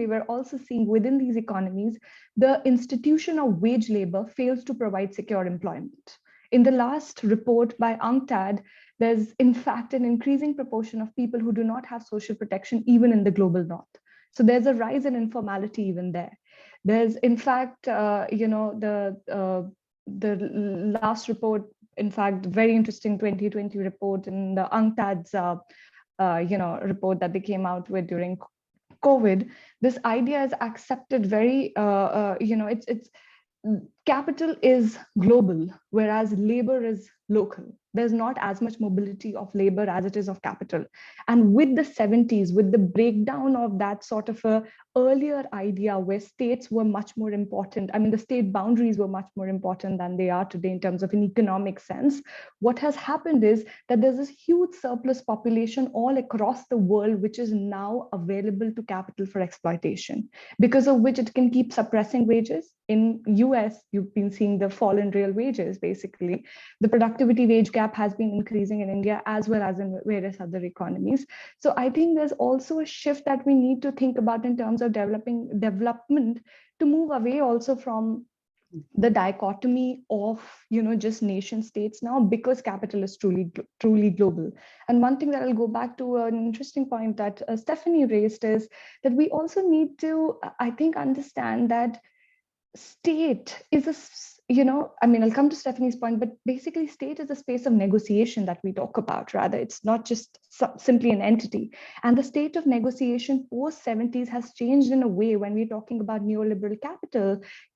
we're also seeing within these economies, the institution of wage labor fails to provide secure employment. In the last report by UNCTAD, there's in fact an increasing proportion of people who do not have social protection, even in the global north. So there's a rise in informality even there. There's, in fact, the last report, in fact, very interesting 2020 report in the UNCTAD's, report that they came out with during COVID. This idea is accepted very, it's capital is global, whereas labor is local. There's not as much mobility of labor as it is of capital. And with the 70s, with the breakdown of that sort of a earlier idea where states were much more important, the state boundaries were much more important than they are today in terms of an economic sense, what has happened is that there's this huge surplus population all across the world, which is now available to capital for exploitation, because of which it can keep suppressing wages. In US, you've been seeing the fall in real wages, basically. The productivity wage gap has been increasing in India as well as in various other economies. So I think there's also a shift that we need to think about in terms of development to move away also from the dichotomy of just nation states now, because capital is truly global. And one thing that I'll go back to, an interesting point that Stephanie raised, is that we also need to, I think, understand that state is I'll come to Stephanie's point, but basically state is a space of negotiation that we talk about. Rather, it's not just simply an entity. And the state of negotiation post 70s has changed in a way. When we're talking about neoliberal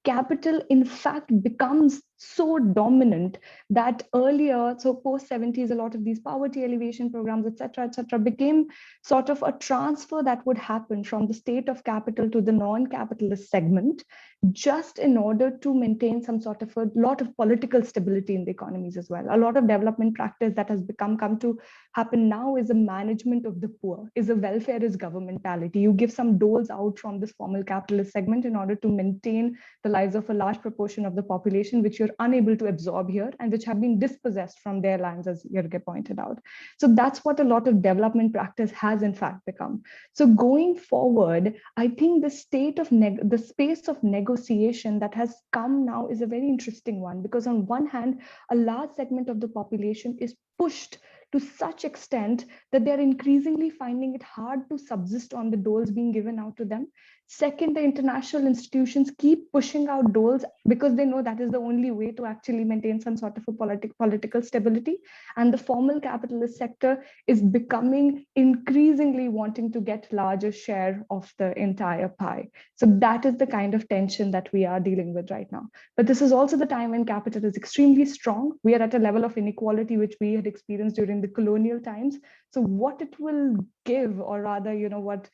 capital in fact becomes so dominant that earlier, so post 70s, a lot of these poverty alleviation programs, etc., became sort of a transfer that would happen from the state of capital to the non-capitalist segment, just in order to maintain some sort of a lot of political stability in the economies as well. A lot of development practice that has come to happen now is a management of the poor, is a welfareist governmentality. You give some doles out from this formal capitalist segment in order to maintain the lives of a large proportion of the population, which you're unable to absorb here and which have been dispossessed from their lands, as Yirga pointed out. So that's what a lot of development practice has in fact become. So going forward, I think the space of negotiation that has come now is a very interesting one, because on one hand, a large segment of the population is pushed to such extent that they're increasingly finding it hard to subsist on the doles being given out to them. Second, the international institutions keep pushing out doles because they know that is the only way to actually maintain some sort of a political stability. And the formal capitalist sector is becoming increasingly wanting to get larger share of the entire pie. So that is the kind of tension that we are dealing with right now. But this is also the time when capital is extremely strong. We are at a level of inequality which we had experienced during the colonial times. So what it will give, or rather, what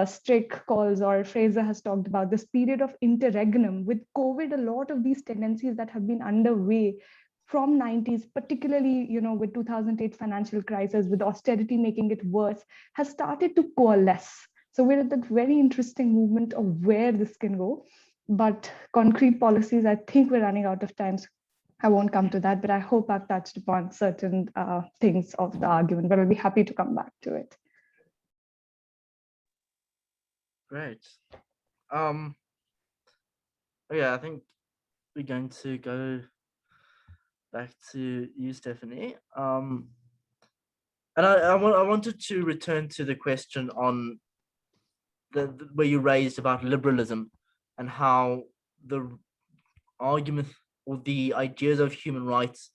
Strick calls, or Fraser has talked about, this period of interregnum. With COVID, a lot of these tendencies that have been underway from 90s, particularly with 2008 financial crisis, with austerity making it worse, has started to coalesce. So we're at that very interesting movement of where this can go. But concrete policies, I think we're running out of time. So I won't come to that, but I hope I've touched upon certain things of the argument, but I'll be happy to come back to it. Great. Yeah, I think we're going to go back to you, Stephanie. And I wanted to return to the question on where you raised about liberalism and how the argument or the ideas of human rights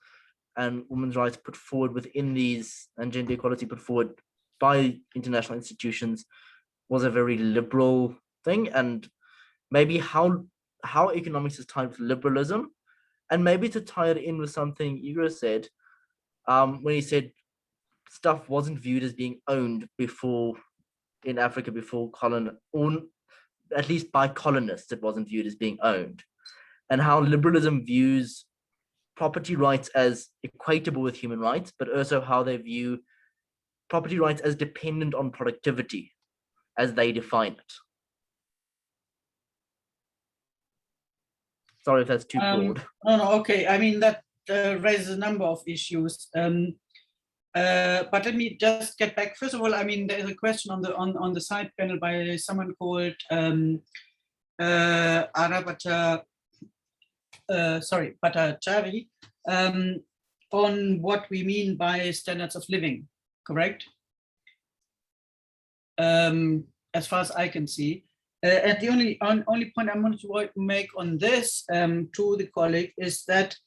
and women's rights put forward within these, and gender equality put forward by international institutions, was a very liberal thing, and maybe how economics is tied with liberalism, and maybe to tie it in with something Yirga said, when he said stuff wasn't viewed as being owned before in Africa before or at least by colonists, it wasn't viewed as being owned, and how liberalism views property rights as equatable with human rights, but also how they view property rights as dependent on productivity, as they define it. Sorry if that's too broad. No, okay. I mean, that raises a number of issues. But let me just get back. First of all, I mean, there is a question on the side panel by someone called Bhattacharya, on what we mean by standards of living, correct? As far as I can see. And the only point I want to make on this to the colleague is that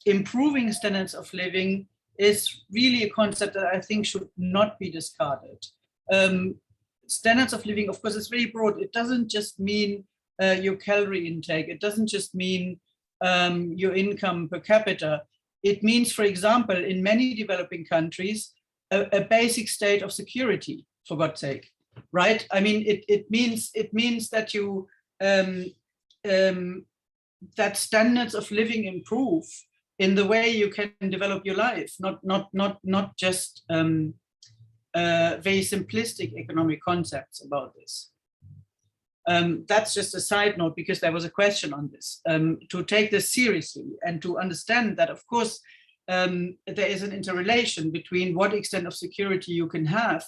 improving standards of living is really a concept that I think should not be discarded. Standards of living, of course, is very broad. It doesn't just mean your calorie intake. It doesn't just mean your income per capita. It means, for example, in many developing countries, a basic state of security, for God's sake, right? I mean, it means that you that standards of living improve in the way you can develop your life, not just very simplistic economic concepts about this. That's just a side note, because there was a question on this. To take this seriously and to understand that, of course, there is an interrelation between what extent of security you can have.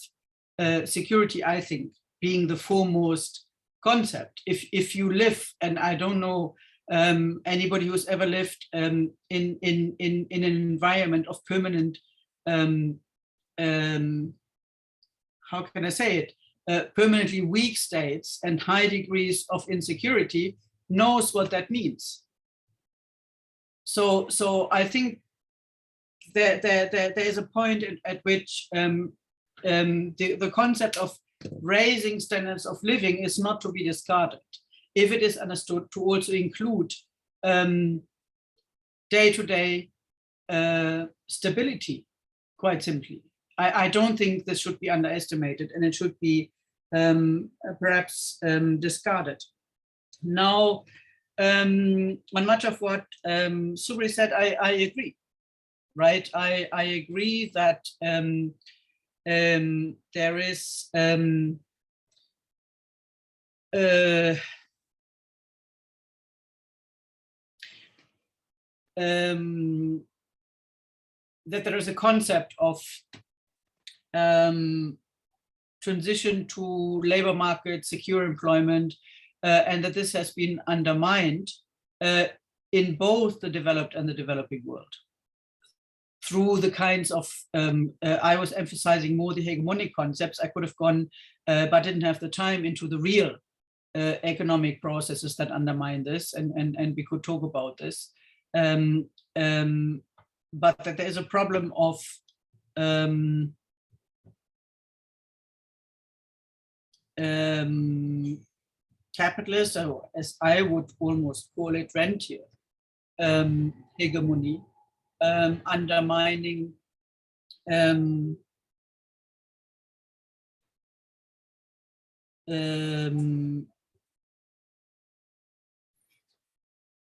Security, I think, being the foremost concept. If you live, and I don't know anybody who's ever lived in an environment of permanent, how can I say it, permanently weak states and high degrees of insecurity, knows what that means. So I think there is a point at which the concept of raising standards of living is not to be discarded, if it is understood to also include day-to-day stability, quite simply. I don't think this should be underestimated, and it should be perhaps discarded. Now, on much of what Surbhi said, I agree, right? I agree that there is that there is a concept of transition to labor market, secure employment, and that this has been undermined in both the developed and the developing world. through the kinds of, I was emphasizing more the hegemonic concepts. I could have gone, but didn't have the time, into the real economic processes that undermine this, and we could talk about this. But that there is a problem of capitalist, or as I would almost call it, rentier hegemony, undermining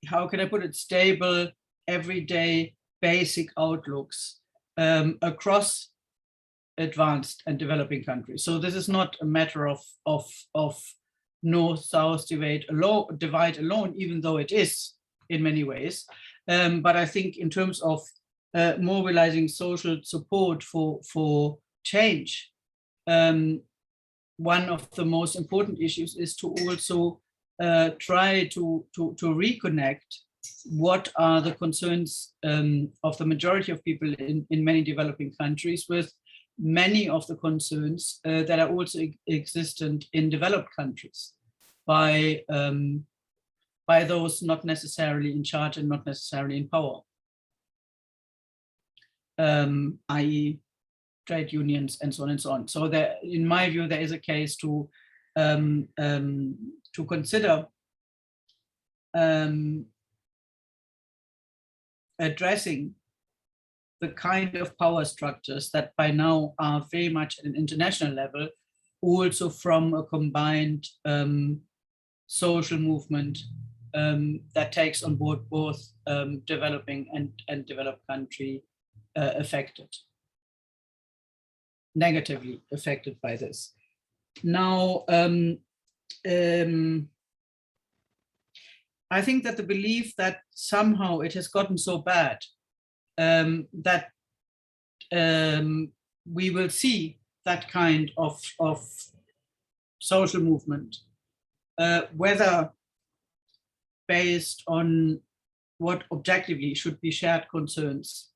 how can I put it, stable, everyday, basic outlooks across advanced and developing countries. So this is not a matter of north-south divide alone, even though it is in many ways. But I think in terms of mobilizing social support for change, one of the most important issues is to also try to reconnect what are the concerns of the majority of people in many developing countries with many of the concerns that are also existent in developed countries by those not necessarily in charge and not necessarily in power, i.e. trade unions and so on and so on. So there, in my view, there is a case to consider addressing the kind of power structures that by now are very much at an international level, also from a combined social movement that takes on board both developing and developed country negatively affected by this. Now, I think that the belief that somehow it has gotten so bad that we will see that kind of social movement, whether based on what objectively should be shared concerns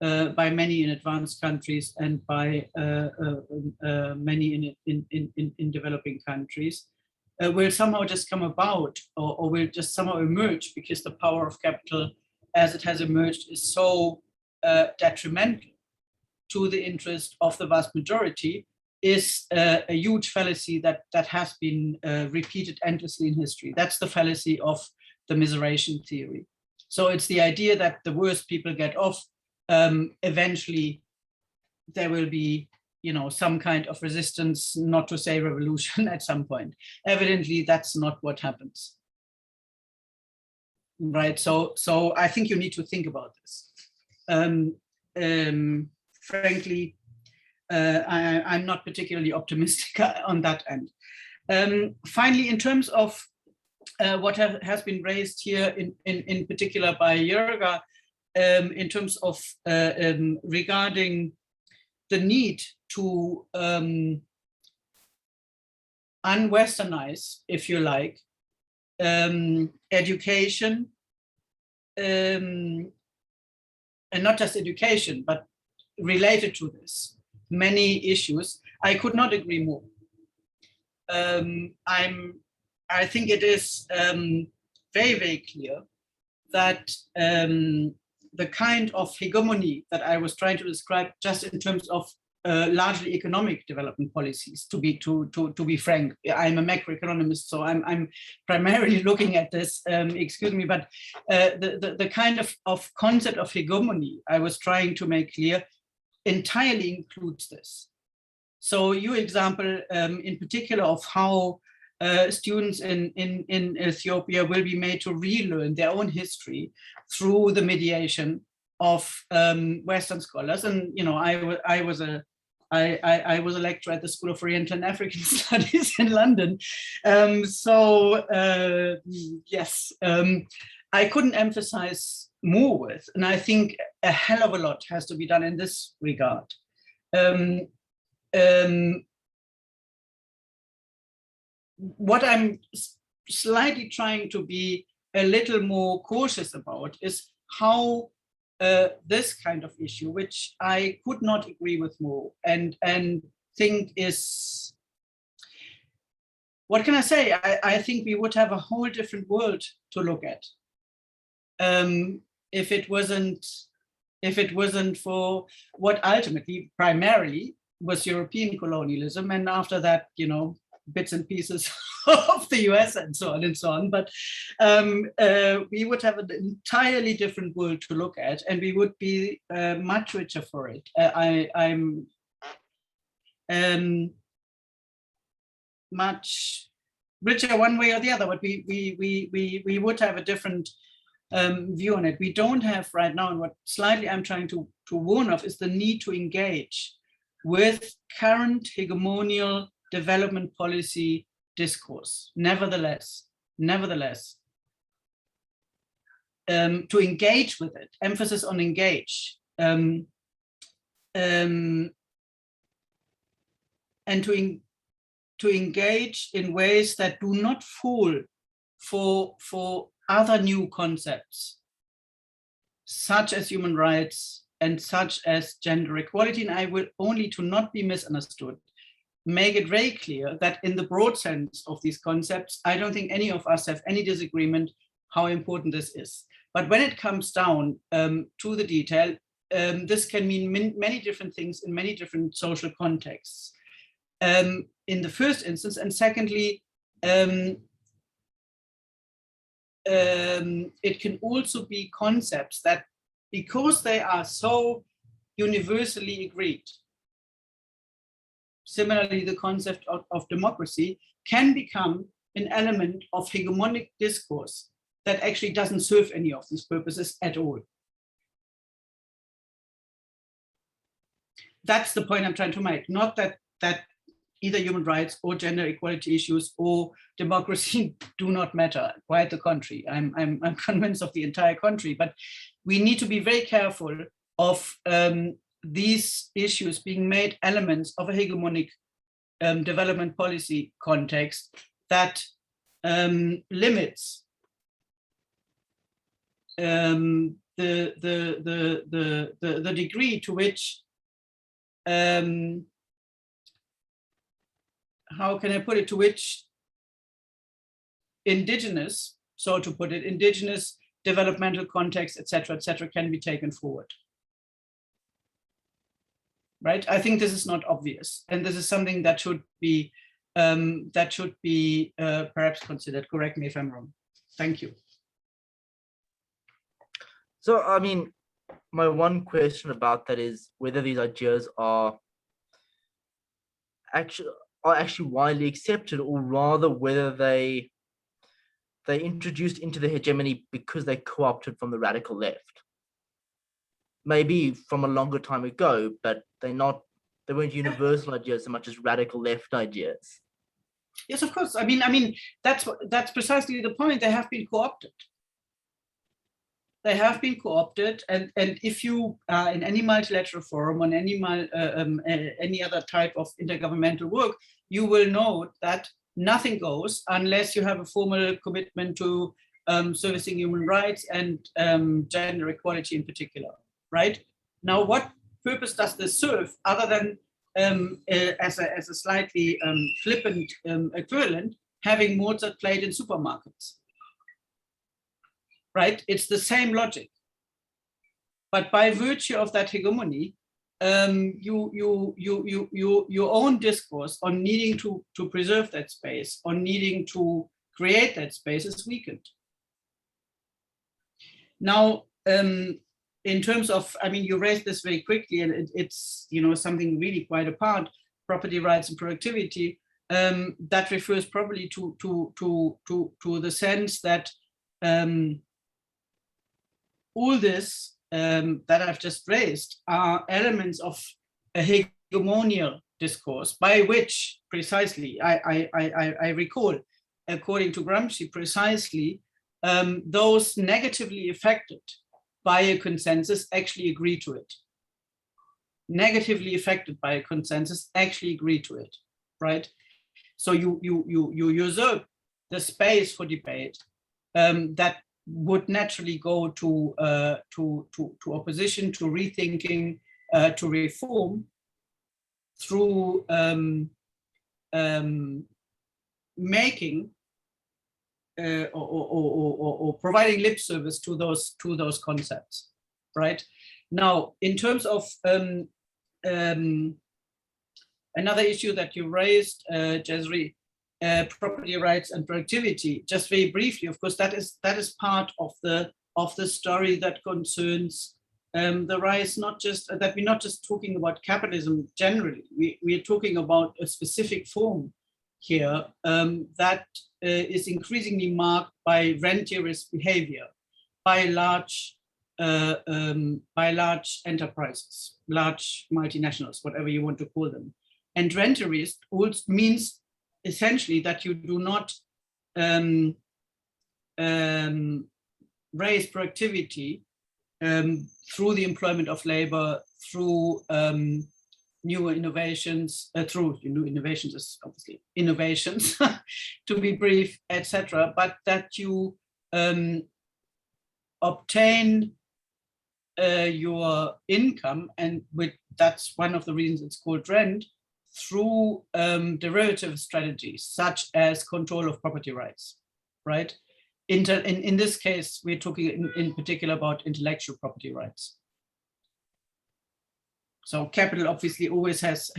by many in advanced countries and by many in developing countries, will somehow just come about or will just somehow emerge because the power of capital as it has emerged is so detrimental to the interest of the vast majority, is a huge fallacy that has been repeated endlessly in history. That's the fallacy of the miseration theory. So it's the idea that the worst people get off. Eventually there will be, some kind of resistance, not to say revolution at some point. Evidently, that's not what happens. Right, so I think you need to think about this. Frankly, I'm not particularly optimistic on that end. Finally, in terms of what has been raised here in particular by Yirga, in terms of regarding the need to unwesternize, if you like, education, and not just education, but related to this, many issues, I could not agree more. I think it is very, very clear that the kind of hegemony that I was trying to describe, just in terms of largely economic development policies, to be frank, I'm a macroeconomist, so I'm primarily looking at this. Excuse me, but the kind of concept of hegemony I was trying to make clear entirely includes this. So your example, in particular, of how students in Ethiopia will be made to relearn their own history through the mediation of Western scholars. And I was a lecturer at the School of Oriental and African Studies in London. Yes, I couldn't emphasize more with, and I think a hell of a lot has to be done in this regard. What I'm slightly trying to be a little more cautious about is how this kind of issue, which I could not agree with more, and think is, what can I say? I think we would have a whole different world to look at if it wasn't for what ultimately, primarily, was European colonialism, and after that, you know, bits and pieces of the US and so on and so on. But we would have an entirely different world to look at, and we would be much richer for it. I'm much richer one way or the other, but we would have a different view on it. We don't have right now, and what slightly I'm trying to warn of is the need to engage with current hegemonial development policy discourse. Nevertheless, to engage with it, emphasis on engage, and to engage in ways that do not fall for other new concepts, such as human rights and such as gender equality. And I will, only to not be misunderstood, make it very clear that in the broad sense of these concepts, I don't think any of us have any disagreement how important this is. But when it comes down to the detail, this can mean many different things in many different social contexts. In the first instance, and secondly, it can also be concepts that, because they are so universally agreed, similarly, the concept of democracy can become an element of hegemonic discourse that actually doesn't serve any of these purposes at all. That's the point I'm trying to make. Not that either human rights or gender equality issues or democracy do not matter. Quite the contrary. I'm convinced of the entire country, but we need to be very careful of these issues being made elements of a hegemonic development policy context that limits the degree to which, how can I put it, to which indigenous, so to put it, indigenous developmental context, et cetera, can be taken forward. Right? I think this is not obvious, and this is something that should be perhaps considered. Correct me if I'm wrong. Thank you. So, I mean, my one question about that is whether these ideas are actually widely accepted, or rather whether they introduced into the hegemony because they co-opted from the radical left. Maybe from a longer time ago, but they weren't universal ideas so much as radical left ideas. Yes, of course. I mean that's precisely the point. They have been co-opted. They have been co-opted, and if you are in any multilateral forum, on any other type of intergovernmental work, you will know that nothing goes unless you have a formal commitment to servicing human rights and gender equality in particular. Right? Now, what purpose does this serve other than as a slightly flippant equivalent, having Mozart played in supermarkets? Right? It's the same logic. But by virtue of that hegemony, your own discourse on needing to preserve that space, on needing to create that space, is weakened. Now, in terms of, I mean, you raised this very quickly, and it's, you know, something really quite apart, property rights and productivity. That refers probably to the sense that all this that I've just raised are elements of a hegemonial discourse, by which precisely, I recall, according to Gramsci, precisely those negatively affected by a consensus actually agree to it. Negatively affected by a consensus actually agree to it, right? So you usurp the space for debate that would naturally go to opposition, to rethinking, to reform through making or providing lip service to those concepts, right? Now, in terms of another issue that you raised, Jezri, property rights and productivity. Just very briefly, of course, that is part of the story that concerns the rise. Not just that we're not just talking about capitalism generally. We are talking about a specific form here that is increasingly marked by rentierist behavior by large enterprises, large multinationals, whatever you want to call them. And rentierist also means essentially that you do not raise productivity through the employment of labor, through newer innovations, new innovations is obviously innovations, to be brief, etc., but that you obtain your income, and that's one of the reasons it's called rent, through derivative strategies such as control of property rights, right? In this case, we're talking in particular about intellectual property rights. So capital obviously always has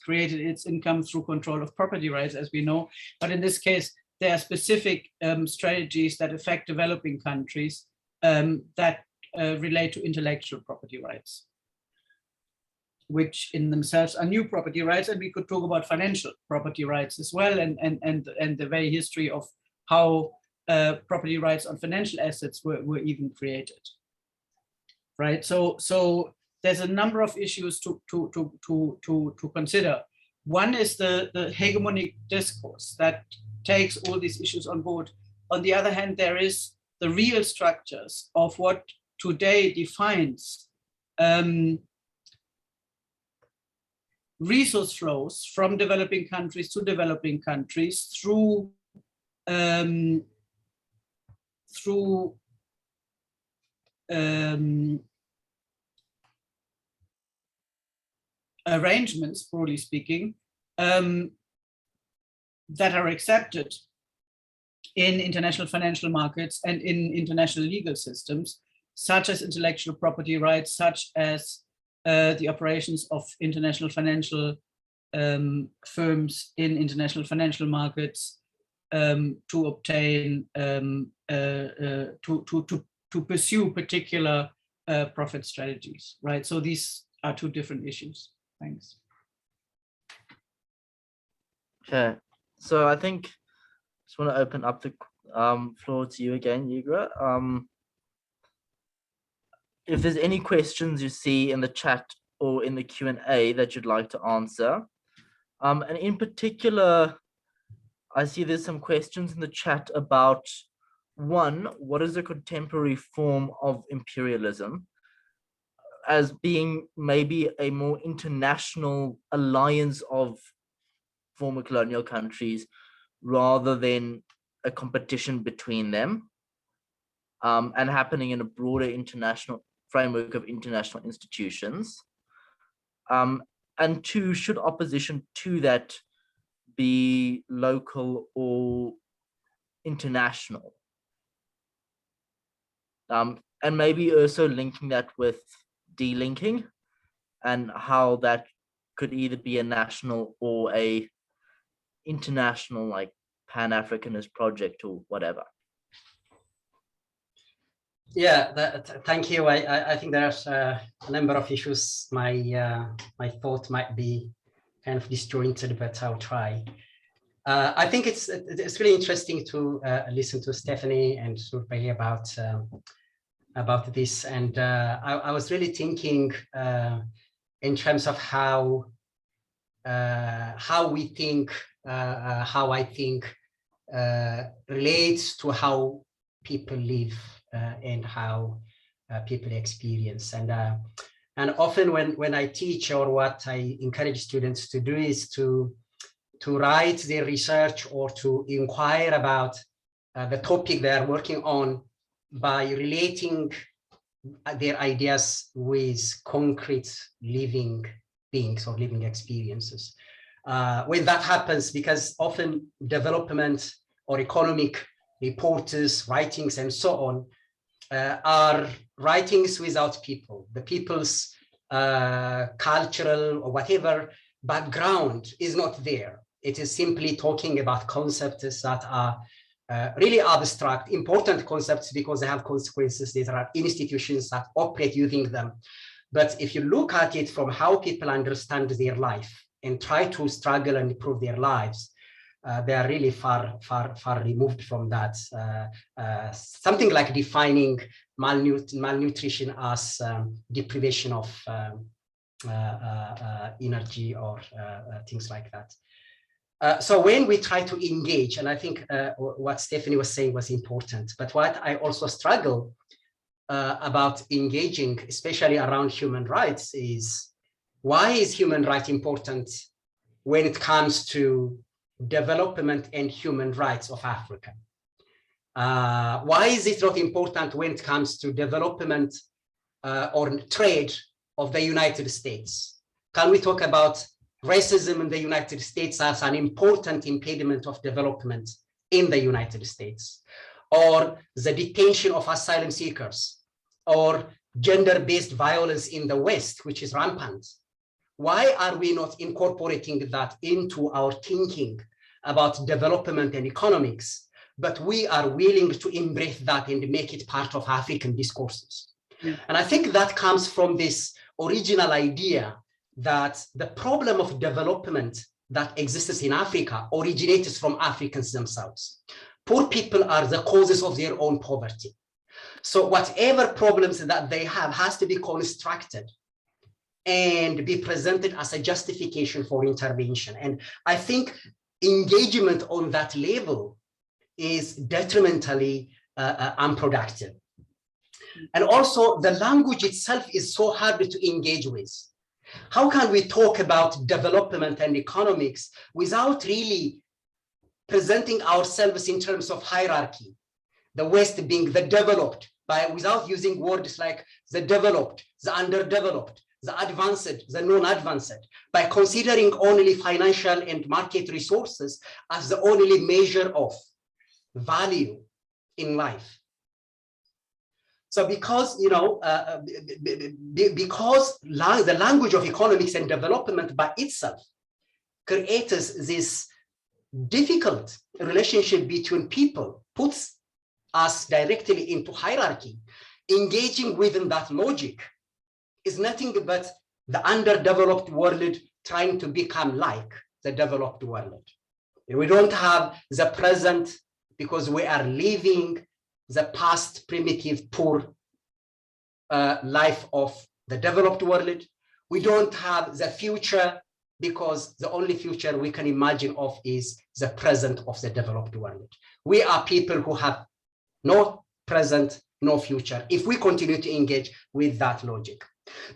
created its income through control of property rights, as we know. But in this case, there are specific strategies that affect developing countries that relate to intellectual property rights, which in themselves are new property rights. And we could talk about financial property rights as well, and the very history of how property rights on financial assets were even created, right? So there's a number of issues to consider. One is the hegemonic discourse that takes all these issues on board. On the other hand, there is the real structures of what today defines resource flows from developing countries to developing countries through arrangements, broadly speaking, that are accepted in international financial markets and in international legal systems, such as intellectual property rights, such as the operations of international financial firms in international financial markets to obtain, to pursue particular profit strategies, right? So these are two different issues. Thanks. Okay, so I think I just want to open up the floor to you again, Yirga. If there's any questions you see in the chat or in the Q&A that you'd like to answer, and in particular, I see there's some questions in the chat about, one, what is a contemporary form of imperialism, as being maybe a more international alliance of former colonial countries rather than a competition between them, and happening in a broader international framework of international institutions. And two, should opposition to that be local or international? And maybe also linking that with delinking and how that could either be a national or a international, like Pan-Africanist project or whatever. Yeah, thank you. I think there's a number of issues. My thought might be kind of disjointed, but I'll try. I think it's really interesting to listen to Stephanie and Surbhi about this, and I was really thinking in terms of how we think, how I think relates to how people live and how people experience. And often when I teach, or what I encourage students to do, is to write their research or to inquire about the topic they are working on by relating their ideas with concrete living beings or living experiences. When that happens, because often development or economic reporters, writings, and so on are writings without people. The people's cultural or whatever background is not there. It is simply talking about concepts that are really abstract, important concepts because they have consequences. There are institutions that operate using them. But if you look at it from how people understand their life and try to struggle and improve their lives, they are really far removed from that. Something like defining malnutrition as deprivation of energy or things like that. So when we try to engage, and I think what Stephanie was saying was important, but what I also struggle about engaging, especially around human rights, is why is human rights important when it comes to development and human rights of Africa? Why is it not important when it comes to development or trade of the United States? Can we talk about racism in the United States as an important impediment of development in the United States? Or the detention of asylum seekers, or gender-based violence in the West, which is rampant? Why are we not incorporating that into our thinking about development and economics, but we are willing to embrace that and make it part of African discourses? Yeah. And I think that comes from this original idea that the problem of development that exists in Africa originates from Africans themselves. Poor people are the causes of their own poverty. So whatever problems that they have has to be constructed and be presented as a justification for intervention. And I think engagement on that level is detrimentally unproductive. And also the language itself is so hard to engage with. How can we talk about development and economics without really presenting ourselves in terms of hierarchy? The West being the developed, without using words like the developed, the underdeveloped, the advanced, the non-advanced, by considering only financial and market resources as the only measure of value in life. So because, because the language of economics and development by itself creates this difficult relationship between people, puts us directly into hierarchy, engaging within that logic is nothing but the underdeveloped world trying to become like the developed world. We don't have the present because we are living the past primitive poor life of the developed world. We don't have the future because the only future we can imagine of is the present of the developed world. We are people who have no present, no future, if we continue to engage with that logic.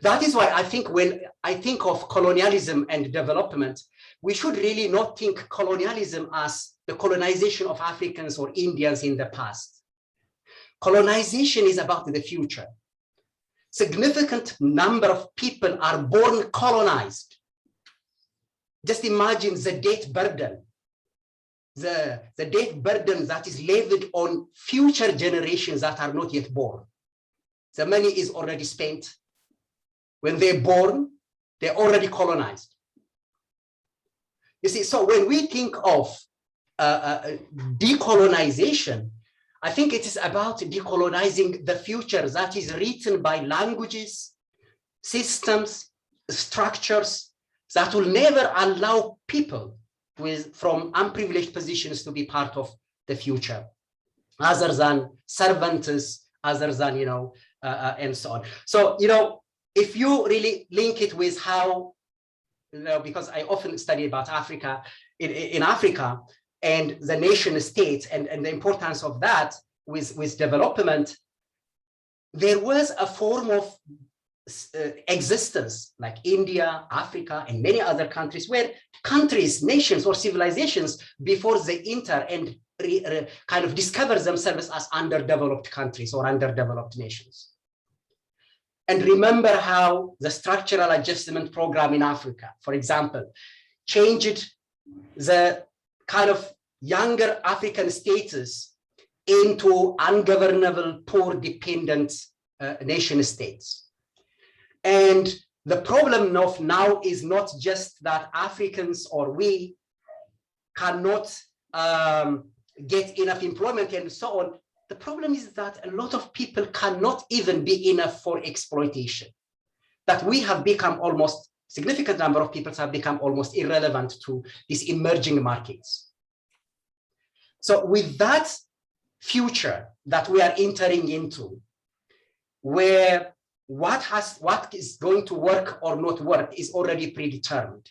That is why I think when I think of colonialism and development, we should really not think colonialism as the colonization of Africans or Indians in the past. Colonization is about the future. Significant number of people are born colonized. Just imagine the debt burden, the debt burden that is levied on future generations that are not yet born. The money is already spent. When they're born, they're already colonized. You see, so when we think of decolonization, I think it is about decolonizing the future that is written by languages, systems, structures that will never allow people from unprivileged positions to be part of the future, other than servants, other than, and so on. So, if you really link it with how, because I often study about Africa, in Africa and the nation state and the importance of that with development, there was a form of existence like India, Africa, and many other countries where countries, nations, or civilizations before they enter and kind of discover themselves as underdeveloped countries or underdeveloped nations. And remember how the structural adjustment program in Africa, for example, changed the kind of younger African status into ungovernable, poor, dependent nation states. And the problem of now is not just that Africans or we cannot get enough employment and so on. The problem is that a lot of people cannot even be enough for exploitation. That we have become almost, significant number of people have become almost irrelevant to these emerging markets. So with that future that we are entering into, where what is going to work or not work is already predetermined.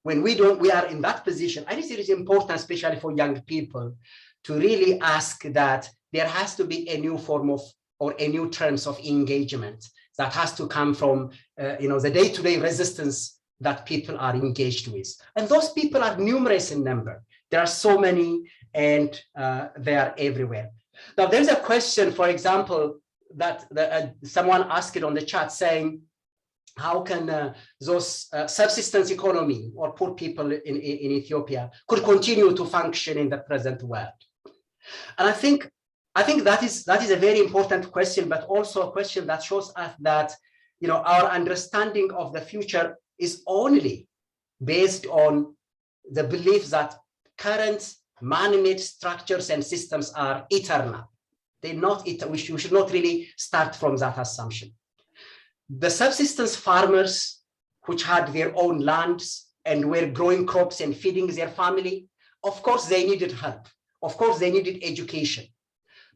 When we are in that position, I think it is important, especially for young people, to really ask that there has to be a new form of, or a new terms of engagement that has to come from the day-to-day resistance that people are engaged with. And those people are numerous in number. There are so many, and they are everywhere. Now, there's a question, for example, that someone asked it on the chat saying, how can those subsistence economy or poor people in Ethiopia could continue to function in the present world? And I think that is a very important question, but also a question that shows us that our understanding of the future is only based on the belief that current man-made structures and systems are eternal. They're not. We should not really start from that assumption. The subsistence farmers, which had their own lands and were growing crops and feeding their family, of course they needed help. Of course they needed education,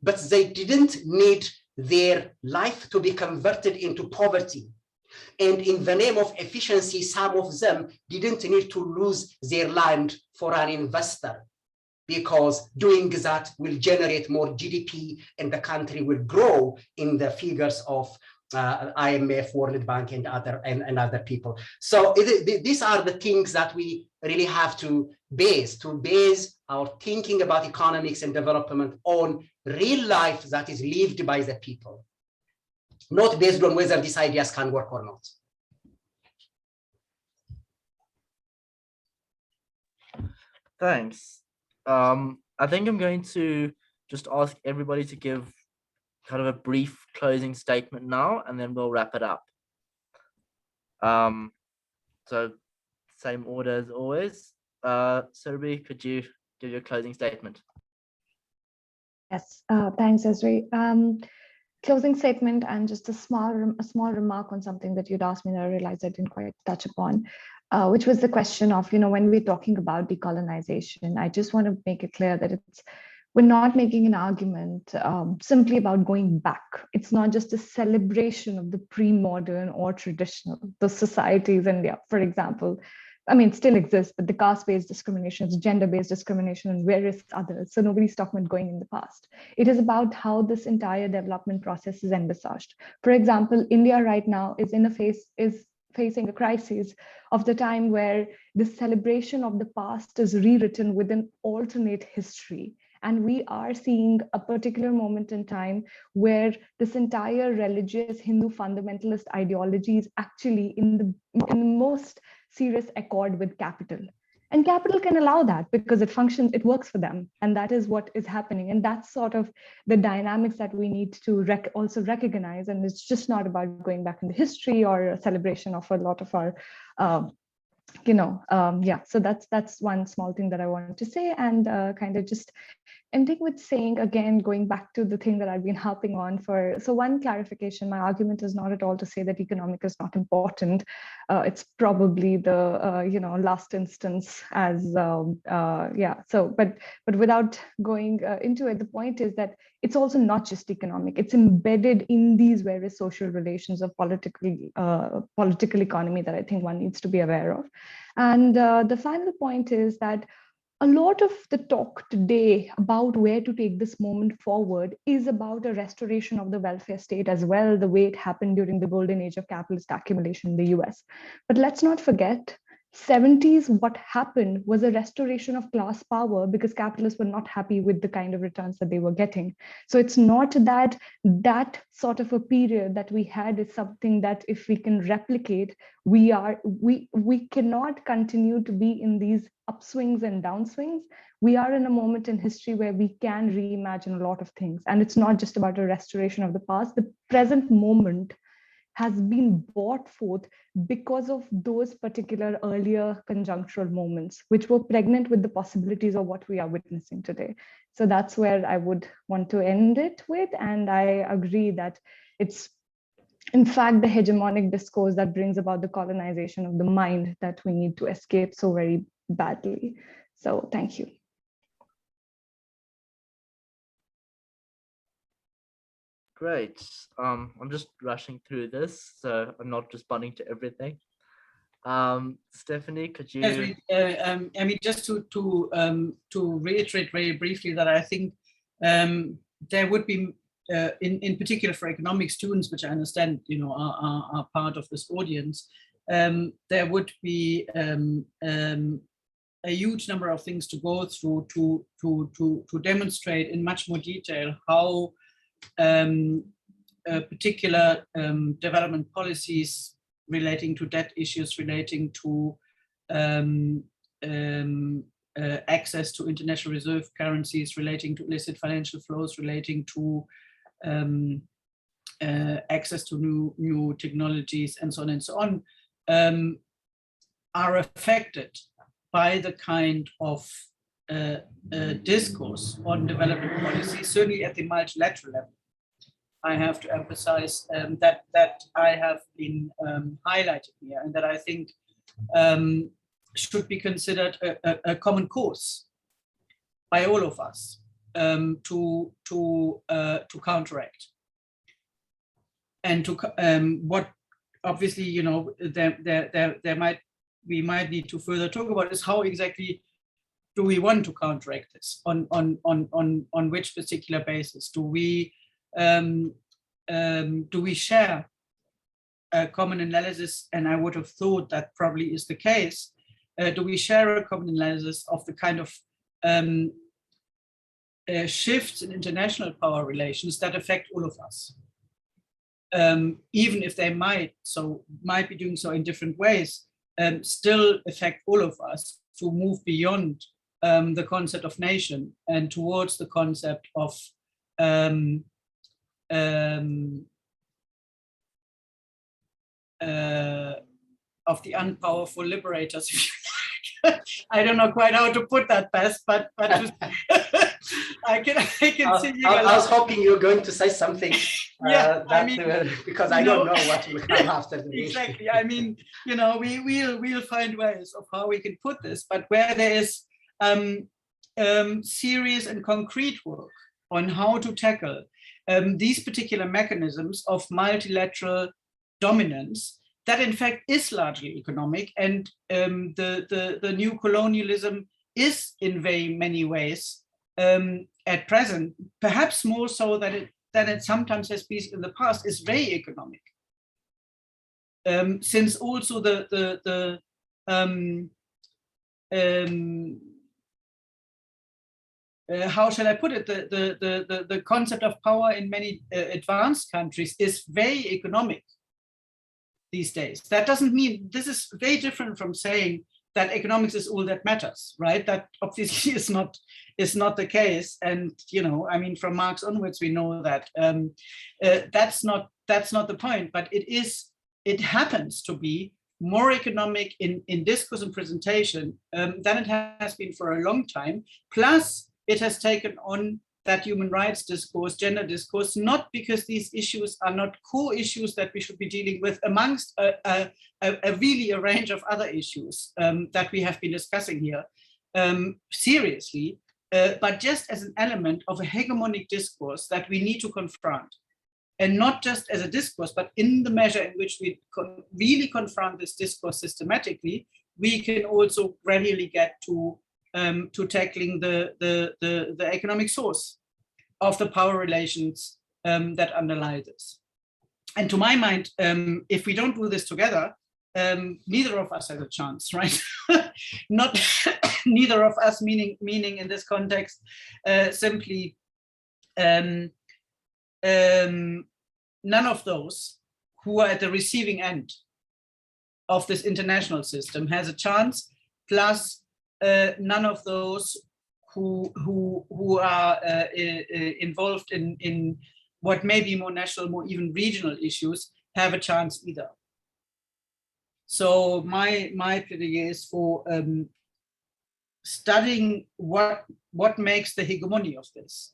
but they didn't need their life to be converted into poverty. And in the name of efficiency, some of them didn't need to lose their land for an investor, because doing that will generate more GDP and the country will grow in the figures of IMF, World Bank, and other people. So these are the things that we really have to base our thinking about economics and development on real life that is lived by the people, not based on whether these ideas can work or not. Thanks. I think I'm going to just ask everybody to give kind of a brief closing statement now, and then we'll wrap it up. So same order as always. Surbhi, could you give your closing statement? Yes, thanks, Azim. Closing statement and just a small remark on something that you'd asked me that I realized I didn't quite touch upon, which was the question of, when we're talking about decolonization, I just want to make it clear that we're not making an argument simply about going back. It's not just a celebration of the pre-modern or traditional, the societies in India, for example. I mean, still exists, but the caste-based discriminations, gender-based discrimination, and various others. So nobody's talking about going in the past. It is about how this entire development process is envisaged. For example, India right now is facing a crisis of the time where the celebration of the past is rewritten with an alternate history. And we are seeing a particular moment in time where this entire religious Hindu fundamentalist ideology is actually in the most serious accord with capital. And capital can allow that because it functions, it works for them. And that is what is happening. And that's sort of the dynamics that we need to also recognize. And it's just not about going back in the history or a celebration of a lot of our so that's one small thing that I wanted to say, and kind of just ending with saying, again, going back to the thing that I've been harping on for. So one clarification, my argument is not at all to say that economic is not important. It's probably the last instance as but without going into it, the point is that it's also not just economic. It's embedded in these various social relations of political economy that I think one needs to be aware of. And the final point is that a lot of the talk today about where to take this moment forward is about a restoration of the welfare state as well, the way it happened during the golden age of capitalist accumulation in the US. But let's not forget 70s, what happened was a restoration of class power because capitalists were not happy with the kind of returns that they were getting. So it's not that that sort of a period that we had is something that if we can replicate, we cannot continue to be in these upswings and downswings. We are in a moment in history where we can reimagine a lot of things. And it's not just about a restoration of the past. The present moment has been brought forth because of those particular earlier conjunctural moments, which were pregnant with the possibilities of what we are witnessing today. So that's where I would want to end it with. And I agree that it's, in fact, the hegemonic discourse that brings about the colonization of the mind that we need to escape so very badly. So thank you. Great. I'm just rushing through this, so I'm not responding to everything. Stephanie, could you? Yes, I mean, just to reiterate very briefly that I think there would be, in particular for economic students, which I understand, you know, are part of this audience, there would be a huge number of things to go through to demonstrate in much more detail how particular development policies relating to debt issues, relating to access to international reserve currencies, relating to illicit financial flows, relating to access to new technologies, and so on, are affected by the kind of discourse on development policy, certainly at the multilateral level. I have to emphasize that I have been highlighted here, and that I think should be considered a common course by all of us to counteract. And to what obviously, you know, we might need to further talk about is how exactly do we want to counteract this, on which particular basis? Do we share a common analysis? And I would have thought that probably is the case. Do we share a common analysis of the kind of shifts in international power relations that affect all of us? Even if they might be doing so in different ways, still affect all of us to move beyond the concept of nation and towards the concept of the unpowerful liberators. I don't know quite how to put that best, but I can see. I was hoping you were going to say something. Yeah, I mean, because I don't know what will come after the exactly. I mean, you know, we'll find ways of how we can put this, but where there is serious and concrete work on how to tackle these particular mechanisms of multilateral dominance, that in fact is largely economic, and the new colonialism is in very many ways at present, perhaps more so than it sometimes has been in the past, is very economic. Since also how shall I put it? The concept of power in many advanced countries is very economic these days. That doesn't mean, this is very different from saying that economics is all that matters, right? That obviously is not the case. And, you know, I mean, from Marx onwards, we know that that's not the point, but it happens to be more economic in discourse and presentation than it has been for a long time. Plus, it has taken on that human rights discourse, gender discourse, not because these issues are not core issues that we should be dealing with amongst really a range of other issues that we have been discussing here seriously, but just as an element of a hegemonic discourse that we need to confront. And not just as a discourse, but in the measure in which we really confront this discourse systematically, we can also gradually get to tackling the economic source of the power relations that underlie this. And to my mind, if we don't do this together, neither of us has a chance, right? Not neither of us, meaning in this context, simply none of those who are at the receiving end of this international system has a chance, plus none of those who are involved in what may be more national, more even regional issues have a chance either. So my plaidoyer is for studying what makes the hegemony of this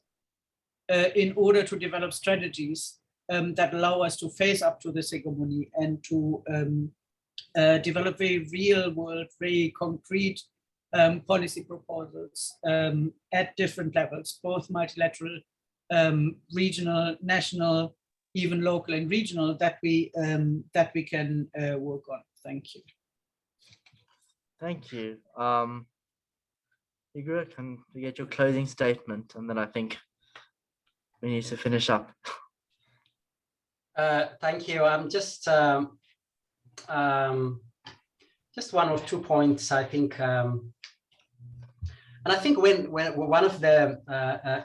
in order to develop strategies that allow us to face up to this hegemony and to develop very real world, very concrete policy proposals at different levels, both multilateral, regional, national, even local and regional, that we can work on. Thank you. Thank you. Yirga, can we get your closing statement, and then I think we need to finish up. Thank you. I'm just one or 2 points, I think. And I think when one of the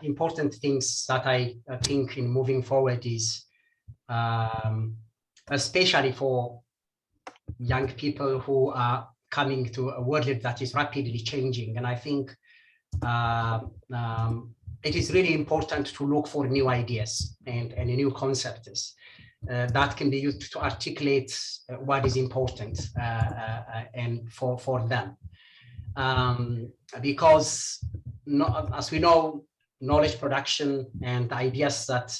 important things that I think in moving forward is, especially for young people who are coming to a world that is rapidly changing, and I think it is really important to look for new ideas and new concepts that can be used to articulate what is important and for them. Because as we know, knowledge production and ideas that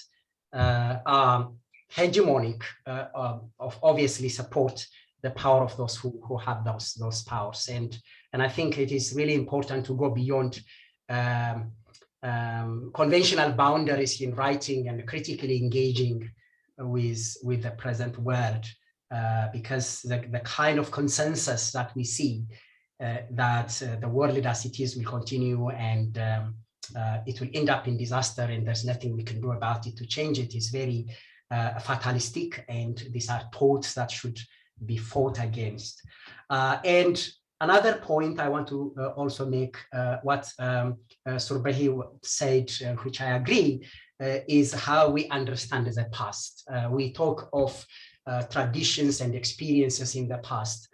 are hegemonic obviously support the power of those who have those powers. And I think it is really important to go beyond conventional boundaries in writing and critically engaging with the present world, because the kind of consensus that we see that the world as it is will continue, and it will end up in disaster, and there's nothing we can do about it to change it, is very fatalistic, and these are thoughts that should be fought against. And another point I want to also make, what Surbhi said, which I agree, is how we understand the past. We talk of traditions and experiences in the past.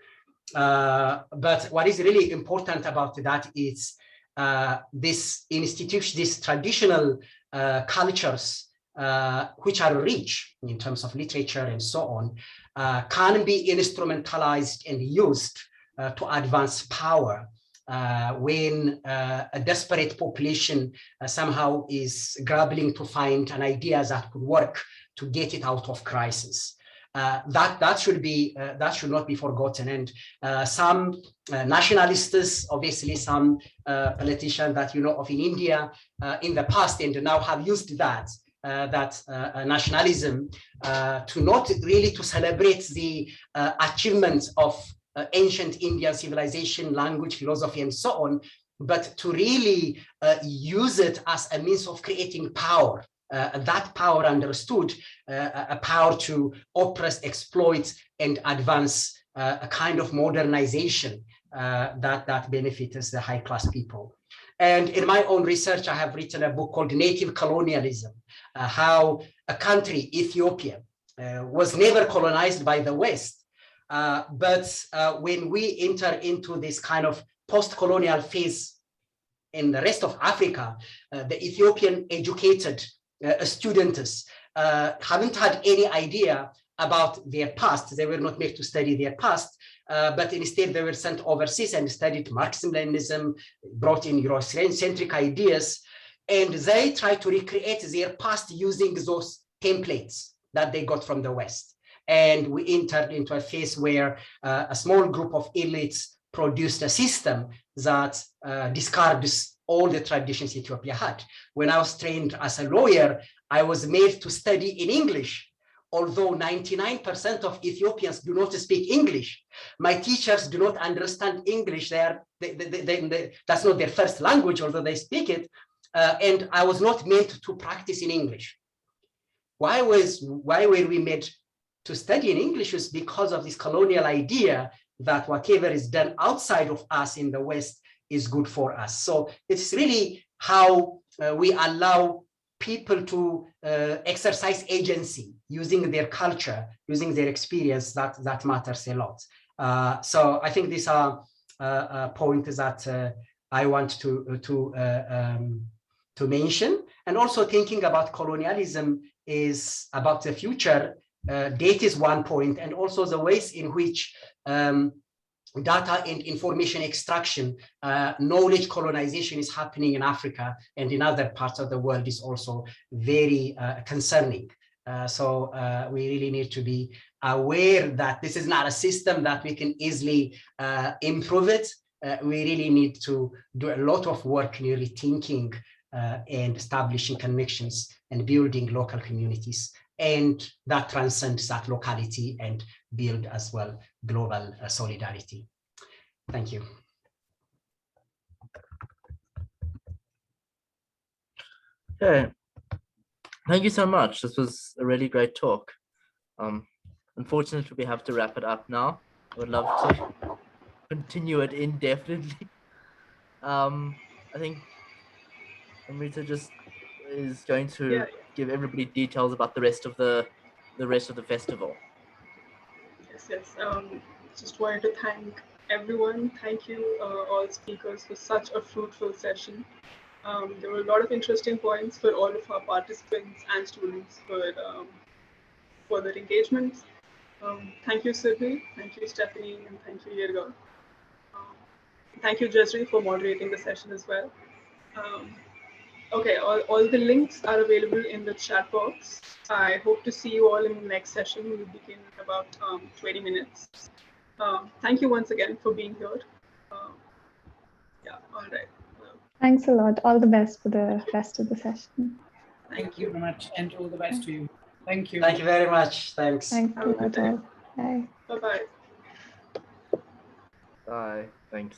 But what is really important about that is this institution, these traditional cultures, which are rich in terms of literature and so on, can be instrumentalized and used to advance power when a desperate population somehow is grappling to find an idea that could work to get it out of crisis. That should not be forgotten. And some nationalists, obviously some politicians that you know of in India in the past and now have used that nationalism to not really to celebrate the achievements of ancient Indian civilization, language, philosophy, and so on, but to really use it as a means of creating power. That power understood, a power to oppress, exploit, and advance a kind of modernization that benefits the high-class people. And in my own research, I have written a book called Native Colonialism, how a country, Ethiopia, was never colonized by the West. But when we enter into this kind of post-colonial phase in the rest of Africa, the Ethiopian educated students haven't had any idea about their past. They were not made to study their past, but instead they were sent overseas and studied Marxism-Leninism, brought in Eurocentric ideas, and they try to recreate their past using those templates that they got from the West. And we entered into a phase where a small group of elites produced a system that discards all the traditions Ethiopia had. When I was trained as a lawyer, I was made to study in English, although 99% of Ethiopians do not speak English. My teachers do not understand English. That's not their first language, although they speak it. And I was not meant to practice in English. Why were we made to study in English is because of this colonial idea that whatever is done outside of us in the West is good for us. So it's really how we allow people to exercise agency using their culture, using their experience, that matters a lot. So I think these are points that I want to mention. And also thinking about colonialism is about the future. Data is one point, and also the ways in which data and information extraction, knowledge colonization is happening in Africa and in other parts of the world is also very concerning. So we really need to be aware that this is not a system that we can easily improve it. We really need to do a lot of work in rethinking and establishing connections and building local communities. And that transcends that locality and build as well global solidarity. Thank you. Okay, thank you so much. This was a really great talk. Unfortunately, we have to wrap it up now. I would love to continue it indefinitely. I think Amrita just is going to give everybody details about the rest of the festival. Yes. Just wanted to thank everyone. Thank you, all speakers, for such a fruitful session. There were a lot of interesting points for all of our participants and students for their engagements. Thank you, Surbhi. Thank you, Stephanie, and thank you, Yirga. Thank you, Jesri, for moderating the session as well. Okay, all the links are available in the chat box. I hope to see you all in the next session. We'll begin in about 20 minutes. Thank you once again for being here. Yeah, all right. Thanks a lot. All the best for the rest of the session. Thank you very much, and all the best to you. Thank you. Thank you very much. Thanks. Thanks a lot all. Bye. Bye-bye. Bye. Thanks.